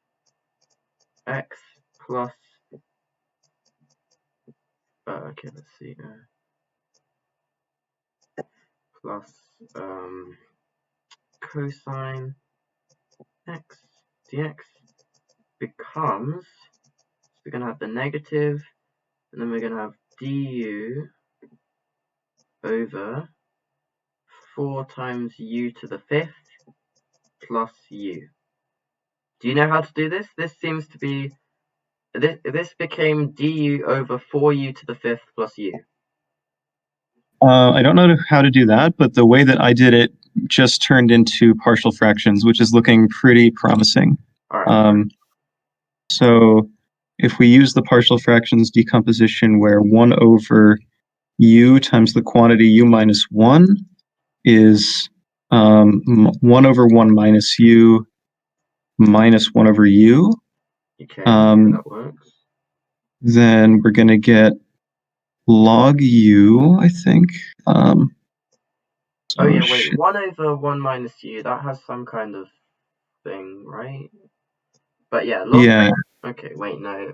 x plus let's see, plus cosine x dx becomes, we're gonna have the negative, and then we're gonna have du over 4 times u to the 5th plus u. Do you know how to do this? This seems to be, this became du over 4u to the 5th plus u. I don't know how to do that, but the way that I did it just turned into partial fractions, which is looking pretty promising. All right. So if we use the partial fractions decomposition where 1 over u times the quantity u minus 1 is 1 over 1 minus u minus 1 over u. Okay, that works. Then we're going to get log u, I think. Oh yeah, wait, 1 over 1 minus u, that has some kind of thing, right? But yeah, log okay, wait, no,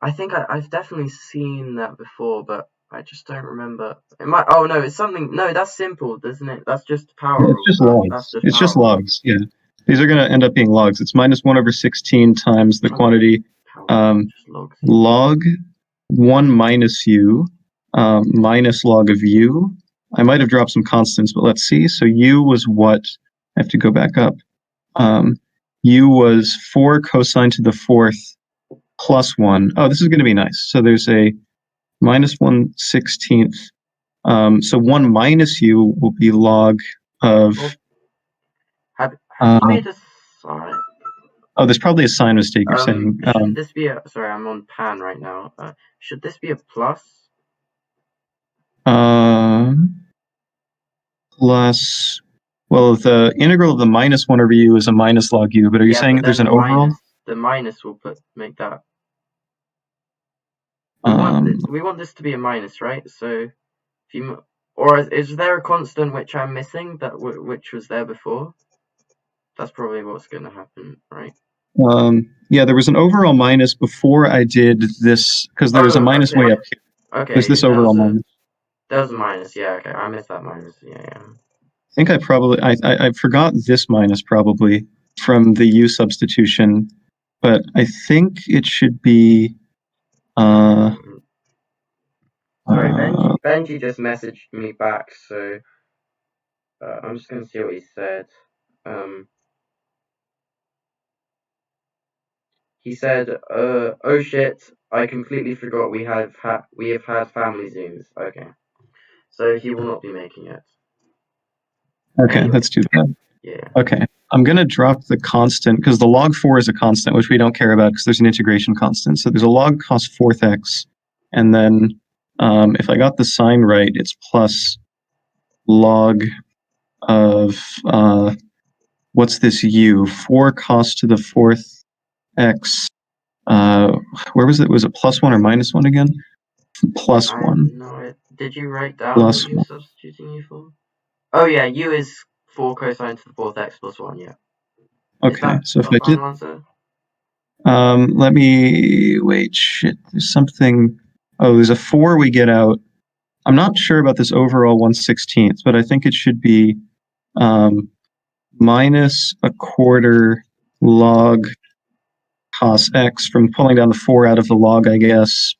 I think I've definitely seen that before, but I just don't remember. It might. Oh no, it's something. No, that's simple, isn't it? That's just power. It's just logs. It's just logs. Yeah, these are going to end up being logs. It's minus 1 over 16 times the quantity log 1 minus u minus log of u. I might have dropped some constants, but let's see. So u was what? I have to go back up. U was 4 cosine to the 4th plus 1. Oh, this is going to be nice. So there's a minus 1/16. So 1 minus u will be log of... Have you made a sign? Oh, there's probably a sign mistake you're saying. Should this be a... Sorry, I'm on pan right now. Should this be a plus? Plus... Well, the integral of the minus 1 over u is a minus log u, but are you saying there's an overall? The minus will make that. We want this to be a minus, right? So, if you, or is there a constant which I'm missing which was there before? That's probably what's going to happen, right? Yeah, there was an overall minus before I did this, because there was a minus way up here. Okay. There's this overall minus. There was a minus, yeah, okay. I missed that minus, yeah. I think I probably, I forgot this minus probably from the u substitution, but I think it should be, Sorry, Benji just messaged me back, so I'm just gonna see what he said. He said, "Oh shit, I completely forgot we have had family zooms." Okay, so he will not be making it. Okay, Anyway. that's too bad. Yeah. Okay, I'm going to drop the constant because the log 4 is a constant, which we don't care about because there's an integration constant. So there's a log cos 4th x, and then if I got the sign right, it's plus log of, what's this u? 4 cos to the 4th x. Where was it? Was it plus 1 or minus 1 again? Plus 1. No, did you write down Plus what you were substituting u for? Oh yeah, u is 4 cosine to the 4th x plus 1, yeah. Okay, so if I did... answer? Let me... Wait, shit. There's something... Oh, there's a 4 we get out. I'm not sure about this overall 1/16th, but I think it should be minus a quarter log cos x from pulling down the 4 out of the log, I guess.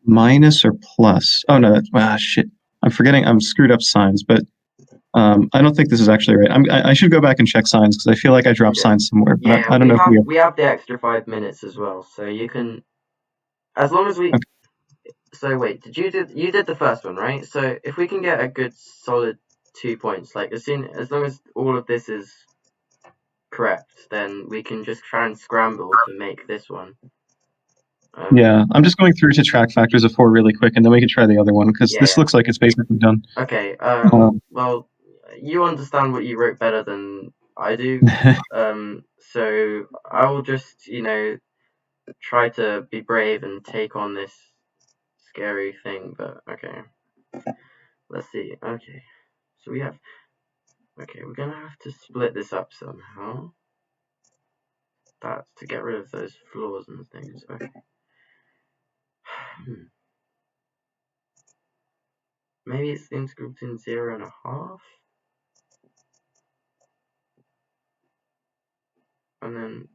Minus or plus? Oh, no, shit. I'm forgetting. I'm screwed up signs, but I don't think this is actually right. I should go back and check signs because I feel like I dropped signs somewhere. But Yeah, I don't know if we have the extra 5 minutes as well, so you can, as long as we. Okay. So wait, you did the first one, right? So if we can get a good solid 2 points, like as long as all of this is correct, then we can just try and scramble to make this one. Yeah, I'm just going through to track factors of 4 really quick, and then we can try the other one because this looks like it's basically done. Okay. Well, you understand what you wrote better than I do. So I will just, try to be brave and take on this scary thing. But okay, let's see. Okay, so we have. Okay, we're gonna have to split this up somehow. That's to get rid of those flaws and things. Okay. Maybe it's the integral between 0.5. And then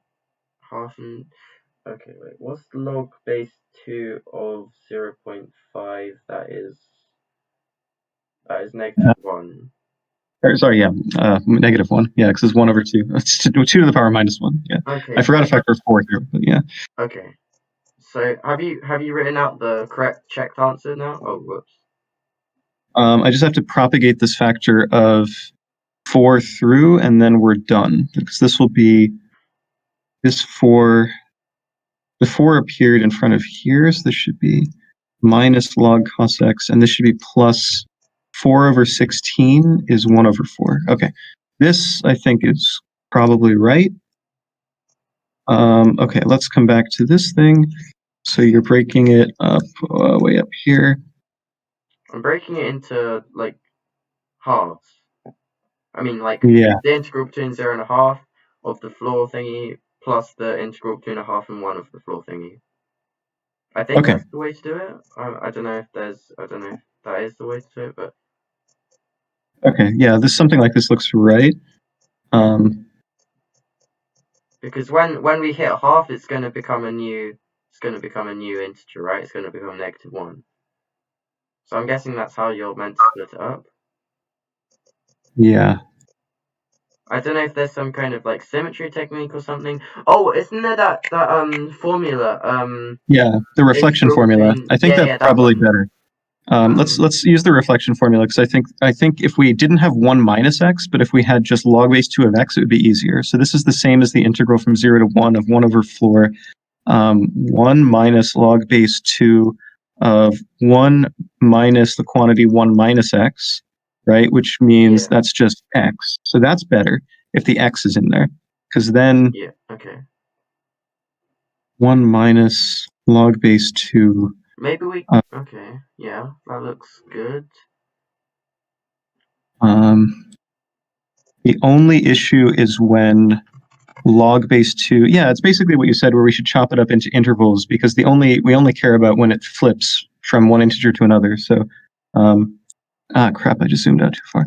half and... Okay, wait. What's log base 2 of 0.5? That is negative 1. Sorry, yeah, negative 1. Yeah, because it's 1 over 2. It's 2 to the power minus 1. Yeah. Okay. I forgot a factor of 4 here, but yeah. Okay. So have you written out the correct checked answer now? Oh, whoops. I just have to propagate this factor of 4 through, and then we're done. Because this will be this 4. The 4 appeared in front of here, so this should be minus log cos x, and this should be plus 4 over 16 is 1 over 4. Okay, this I think is probably right. Okay, let's come back to this thing. So you're breaking it up way up here. I'm breaking it into like halves. I mean, like the integral between 0.5 of the floor thingy plus the integral between 1/2 and 1 of the floor thingy. I think that's the way to do it. I don't know if that is the way to do it, but okay, yeah, something like this looks right. Because when we hit half, it's going to become a new integer, right? It's going to become -1. So I'm guessing that's how you're meant to split it up. Yeah. I don't know if there's some kind of like symmetry technique or something. Oh, isn't there that formula? Yeah, the reflection formula. I think that's probably better. Let's use the reflection formula because I think if we didn't have 1 minus x, but if we had just log base 2 of x, it would be easier. So this is the same as the integral from 0 to 1 of 1 over floor 1 minus log base 2 of 1 minus the quantity 1 minus x, right? Which means that's just x. So that's better if the x is in there, because then 1 minus log base 2. Maybe we... okay, yeah, that looks good. The only issue is when log base 2... Yeah, it's basically what you said, where we should chop it up into intervals, because we only care about when it flips from one integer to another. So, crap, I just zoomed out too far.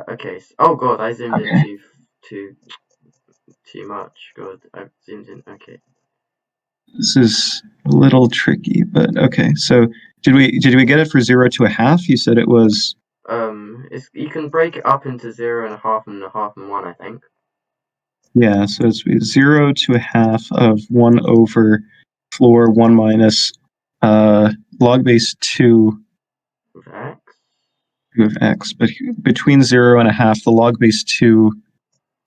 Okay. Oh, God, I zoomed in too much. God, I zoomed in. Okay. This is a little tricky, but okay. So did we get it for 0 to a half? You said it was. You can break it up into 0 and a half and 1, I think. Yeah, so it's 0 to a half of 1 over floor 1 minus log base 2 Of x. of x. But between 0 and a half, the log base 2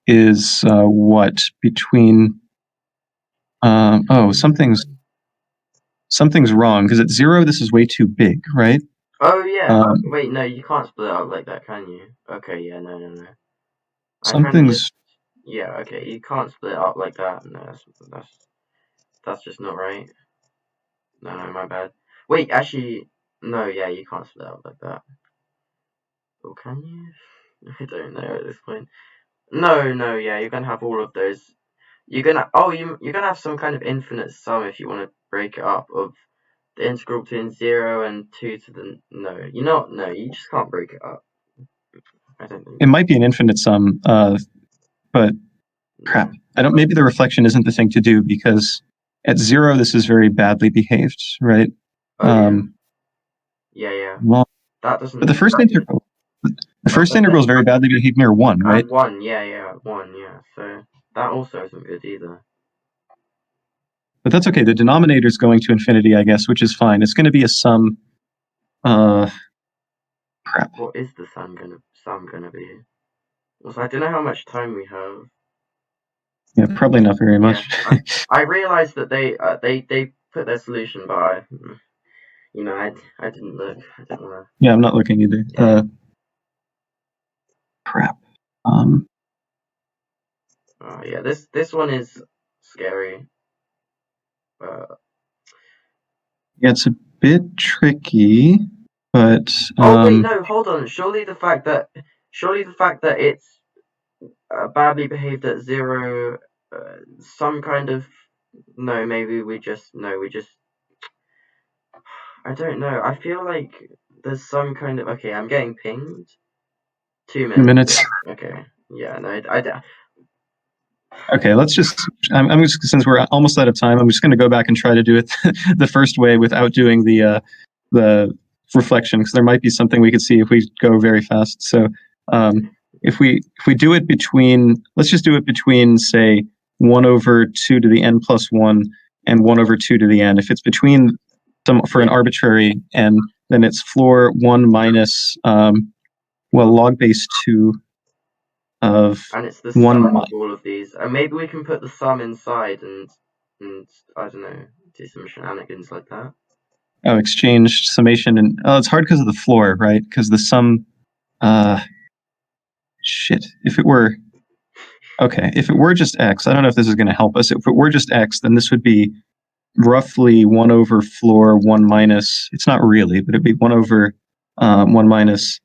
is what? Between. Something's wrong, because at 0, this is way too big, right? Oh, yeah. Wait, no, you can't split it up like that, can you? Okay, yeah, no. Something's. Yeah, okay, you can't split it up like that. No, that's just not right. No, my bad. Wait, actually, no, yeah, you can't split it up like that. Or can you? I don't know at this point. No, yeah, you're gonna have all of those. You're gonna have some kind of infinite sum if you want to break it up of the integral between 0 and 2 to the no. You just can't break it up. I don't think. It might be an infinite sum, but crap. I don't. Maybe the reflection isn't the thing to do, because at 0 this is very badly behaved, right? Yeah. Well, that doesn't. but the first integral. The first integral is very badly behaved near 1, right? 1, yeah, 1, yeah. So that also isn't good either. But that's okay. The denominator is going to infinity, I guess, which is fine. It's going to be a sum. Crap. What is the sum gonna be? Also, I don't know how much time we have. Yeah, probably not very much. Yeah, I realized that they put their solution, but I didn't look. I didn't want to. Yeah, I'm not looking either. Yeah. Crap. Yeah, this one is scary. Yeah, it's a bit tricky, but. Wait, no, hold on. Surely the fact that it's badly behaved at 0, some kind of. No, maybe we just. I don't know. I feel like there's some kind of. Okay, I'm getting pinged. 2 minutes. Okay. Yeah. No. Okay, let's just. I'm just, since we're almost out of time, I'm just going to go back and try to do it the first way without doing the reflection, because there might be something we could see if we go very fast. So if we do it between, let's just do it between, say, 1 over 2 to the n plus 1 and 1 over 2 to the n. If it's between for an arbitrary n, then it's floor 1 minus log base 2 of and it's the 1 sum of all of these. And maybe we can put the sum inside and I don't know, do some shenanigans like that. Oh, exchange summation, and it's hard because of the floor, right? Because the sum. Shit. If it were just x, I don't know if this is going to help us. If it were just x, then this would be roughly 1 over floor 1 minus. It's not really, but it'd be 1 over 1 minus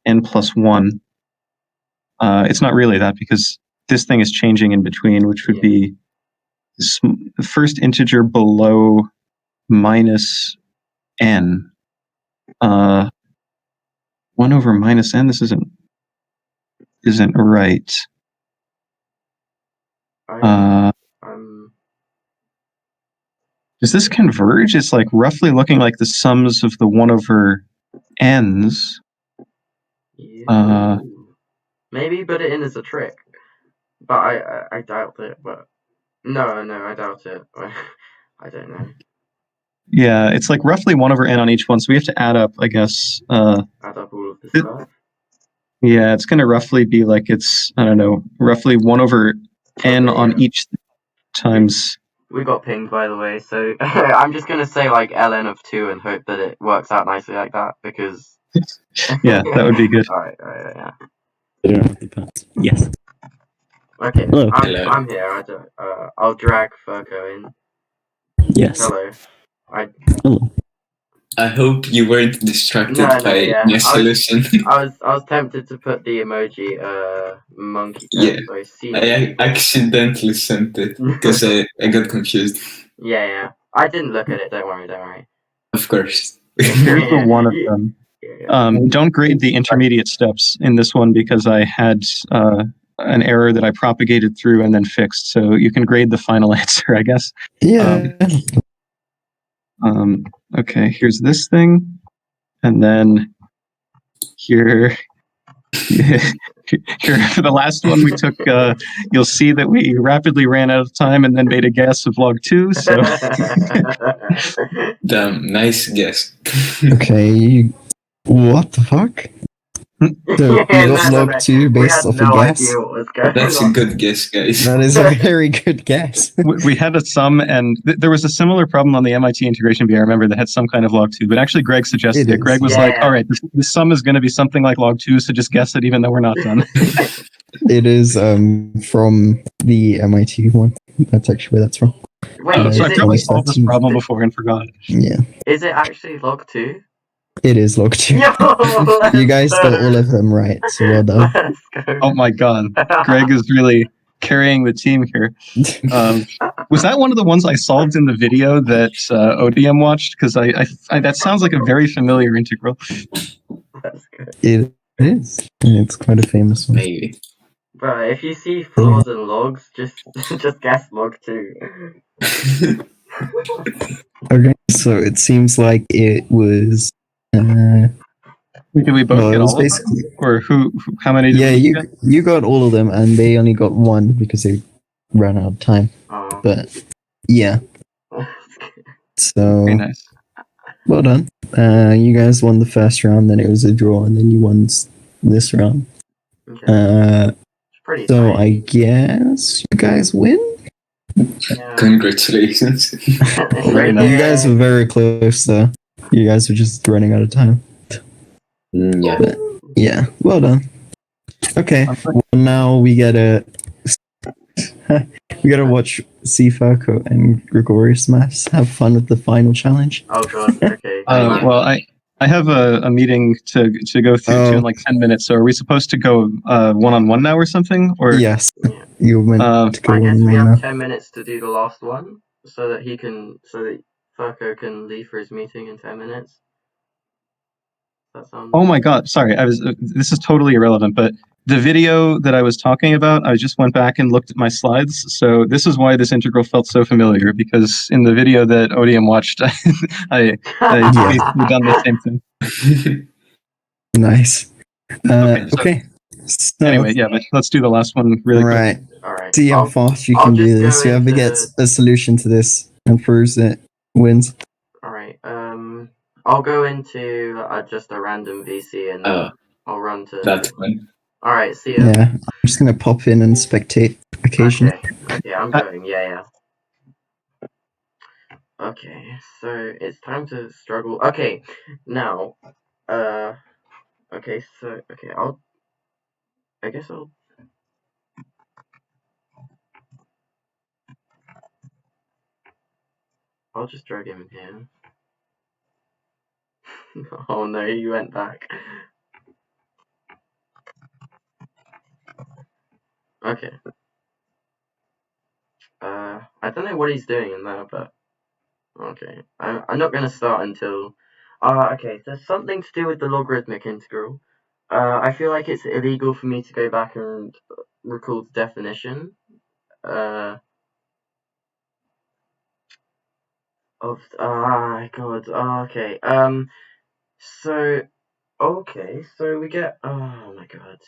n plus 1. It's not really that, because this thing is changing in between, which would be the first integer below minus n. 1 over minus n. This isn't right. Does this converge? It's like roughly looking like the sums of the 1 over n's. Maybe put it in as a trick, but I doubt it. But no, I doubt it. I don't know. Yeah, it's like roughly 1 over n on each one, so we have to add up, I guess. Add up all of this stuff. Yeah, it's going to roughly be like it's, I don't know, roughly 1 over n on each times. We got pinged, by the way, so I'm just going to say like ln of 2 and hope that it works out nicely like that, because... Yeah, that would be good. Alright, yeah. Yes. Okay, hello. I'm here. I'll drag Cferko in. Yes. Hello. Hello. I hope you weren't distracted by my solution. I was tempted to put the emoji monkey. Yeah, I accidentally sent it because I got confused. Yeah. I didn't look at it. Don't worry. Of course. Here's the one of them. Don't grade the intermediate steps in this one, because I had an error that I propagated through and then fixed. So you can grade the final answer, I guess. Yeah. Okay, here's this thing, and then here. Here, for the last one we took, you'll see that we rapidly ran out of time and then made a guess of log 2. So, Damn, nice guess. Okay, what the fuck? So you got log 2 based off a guess? Idea what was going That's on. a good guess, guys. That is a very good guess. we had a sum, and there was a similar problem on the MIT Integration Bee, I remember, that had some kind of log 2, but actually Greg suggested it. Greg was like, all right, this sum is going to be something like log 2, so just guess it even though we're not done. It is from the MIT one. That's actually where that's from. Wait, so I probably it- solved this problem before and forgot. Yeah, is it actually log 2? it is log 2. You guys got all of them right, so well done. Let's go. Oh my god, Greg is really carrying the team here. Was that one of the ones I solved in the video that Otium watched? Because I that sounds like a very familiar integral. That's good. It is. It's quite a famous one. Maybe. Bro, if you see flaws in logs, just guess log 2. Okay, so it seems like it was. Did we both Well, it get was all of them? basically. Or how many did Yeah, we get? you got all of them, and they only got one because they ran out of time. Oh. But yeah, so Very nice. well done. You guys won the first round, then it was a draw, and then you won this round. Okay. It's pretty So tight. I guess you guys win. Yeah. Congratulations. Very nice. You guys were very close, though. You guys were just running out of time. Yeah. But yeah, well done. Okay, well, now we gotta watch Cferko and Gregorious Maths have fun with the final challenge. Oh god, okay. Well, I have a meeting to go through to in like 10 minutes. So are we supposed to go one-on-one now or something? Or Yes, Yeah. you meant to go I guess on we now. have 10 minutes to do the last one, so that Cferko can leave for his meeting in 10 minutes. That sounds. Oh my god, sorry. This is totally irrelevant, but the video that I was talking about, I just went back and looked at my slides. So this is why this integral felt so familiar, because in the video that Otium watched, I basically done the same thing. Nice. Okay, so- Okay. So, Anyway, yeah, but let's do the last one really quick. right. Alright. See how fast you I'll can just do go this. Whoever into- gets a solution to this and proves it wins. Alright, I'll go into just a random VC and Oh, I'll run to. that one. Alright, see ya. Yeah, I'm just gonna pop in and spectate occasionally. Okay. Yeah, I'm going. Yeah. Okay, so it's time to struggle. Okay, now, okay, so, okay, I guess I'll just drag him in here. Oh no, he went back. Okay. I don't know what he's doing in there, but okay. I'm not gonna start until. Okay. There's something to do with the logarithmic integral. I feel like it's illegal for me to go back and recall the definition. God. Okay. So we get. Oh my god.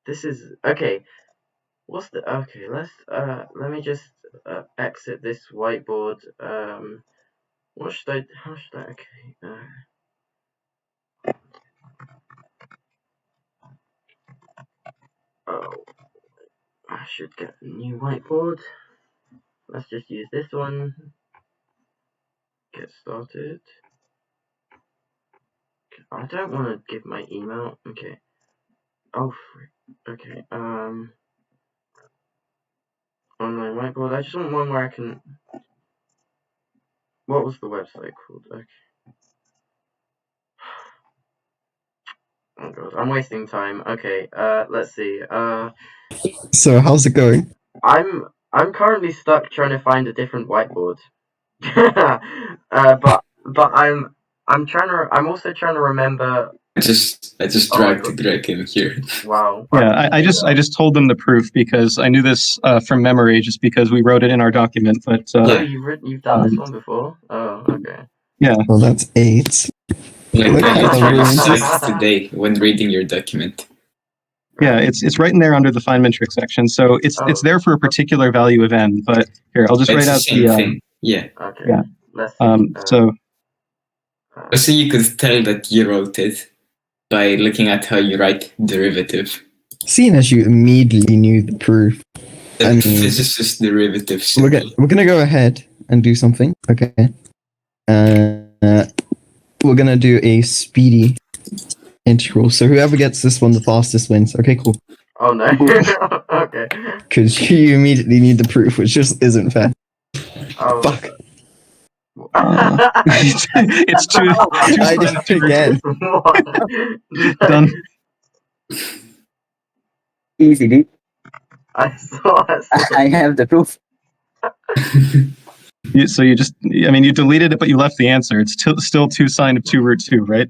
This is okay. What's the okay? Let me just exit this whiteboard. What should I? How should I? Okay. Oh, I should get a new whiteboard. Let's just use this one. Get started. I don't want to give my email. Okay. Oh, okay. Online whiteboard. I just want one where I can. What was the website called? Okay. Oh god, I'm wasting time. Okay. Let's see. So how's it going? I'm currently stuck trying to find a different whiteboard. But I'm also trying to remember I just dragged Greg in here. Wow. Yeah, I just told them the proof because I knew this from memory, just because we wrote it in our document. But Oh, you've done this one before? Oh, okay. Yeah. Well, that's 8. Like Look I at the literally runes. said today when reading your document. Yeah, it's right in there under the Feynman trick section. So it's there for a particular value of n. But here, I'll just It's write the out same the thing. Yeah. Okay. Yeah. Let's see. So So you could tell that you wrote it by looking at how you write derivative. Seeing as you immediately knew the proof, The I mean, physicist derivative we're symbol. gonna go ahead and do something. Okay. We're gonna do a speedy integral. So whoever gets this one the fastest wins. Okay, cool. Oh no. Okay. Because you immediately need the proof, which just isn't fair. Oh. Fuck. it's too I did it again. done. Easy, dude. I saw it. I have the proof. So you just, I mean, you deleted it, but you left the answer. It's still 2 sine of 2 root 2, right?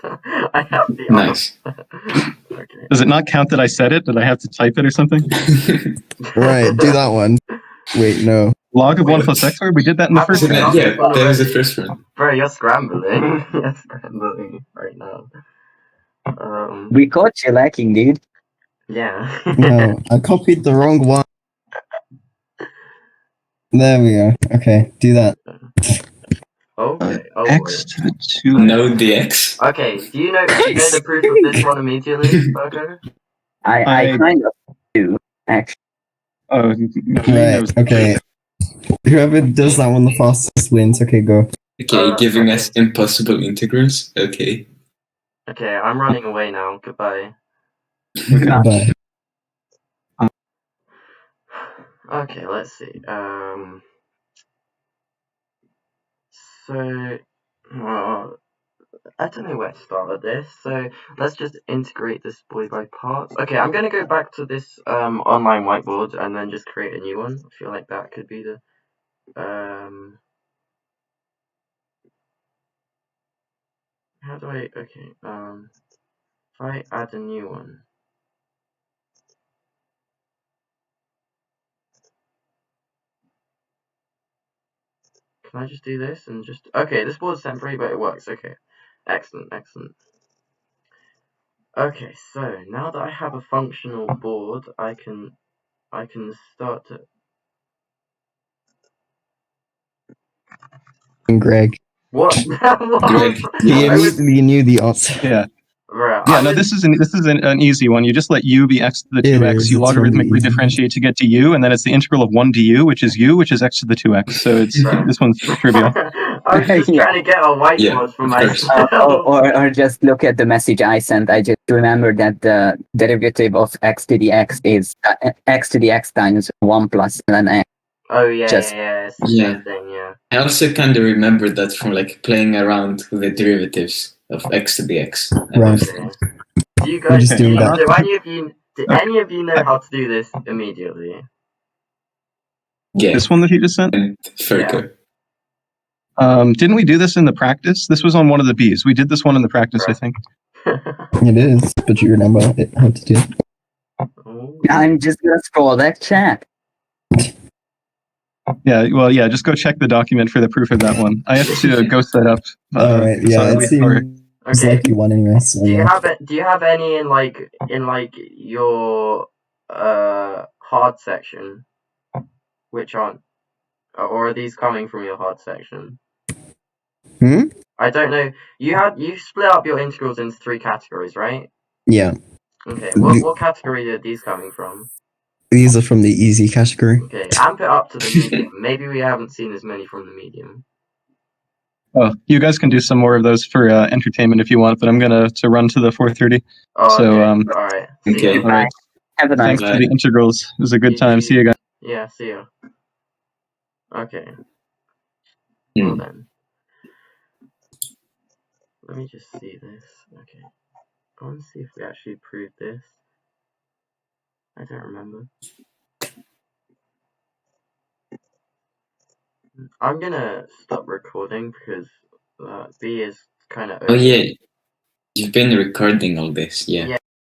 I have the Nice. Okay. Does it not count that I said it? Did I have to type it or something? Right, do that one. Wait, no. Log of 1 plus x squared? We did that in the first So round. yeah, that was the first one. Bro, you're scrambling. You're scrambling right now. We caught you lacking, dude. Yeah. No, I copied the wrong one. There we go. Okay, do that. Okay. Oh X boy. to the 2. No dx. Okay. Do you know the proof of this one immediately, Cferko? I kind of do, actually. Oh, Right, okay. Whoever does that one the fastest wins. Okay, go. Okay, giving okay. us impossible integrals. Okay. Okay, I'm running away now. Goodbye. Bye. Okay, let's see. So, I don't know where to start with this. So let's just integrate this boy by parts. Okay, I'm gonna go back to this online whiteboard and then just create a new one. I feel like that could be the how do I okay if I add a new one. Can I just do this and just okay, this board's temporary but it works, okay. Excellent. Okay, so now that I have a functional board, I can start to Greg. what? Greg, He immediately knew the answer. Yeah. Right, Yeah, no, this is an easy one. You just let u be x to the 2x. You It's really logarithmically easy. differentiate to get to u, and then it's the integral of 1 du, which is u, which is x to the 2x. So it's Right. this one's trivial. I was just Yeah. trying to get a whiteboard for of myself. Or just look at the message I sent. I just remember that the derivative of x to the x is x to the x times 1 plus ln x. Oh yeah, Just- yeah, it's the Yeah. same thing, yeah. I also kind of remember that from like playing around with the derivatives of x to the x. Right. Okay. Do you guys just doing that. do any of you know how to do this immediately? Yeah. This one that he just sent? And Cferko. Didn't we do this in the practice? This was on one of the Bs. We did this one in the practice, I think. It is, but you remember how to do it. Oh. I'm just gonna scroll that chat. Yeah, well, yeah, just go check the document for the proof of that one. I have to go set up. Alright, yeah, it seems Okay. like you won anyway, so Do you yeah. have any in like your hard section? Which aren't, or are these coming from your hard section? I don't know. You split up your integrals into 3 categories, right? Yeah. Okay. What category are these coming from? These are from the easy category. Okay, amp it up to the medium. Maybe we haven't seen as many from the medium. Oh, you guys can do some more of those for entertainment if you want, but I'm gonna run to the 4:30. Oh, So, okay. All right. See Okay. ya. All right. Have a nice Thanks for the integrals. It was a good time. See you guys. Yeah, see ya. Okay. Well then. Let me just see this. Okay. I want to see if we actually proved this. I don't remember. I'm gonna stop recording because B is kind of. Oh yeah. You've been recording all this, yeah.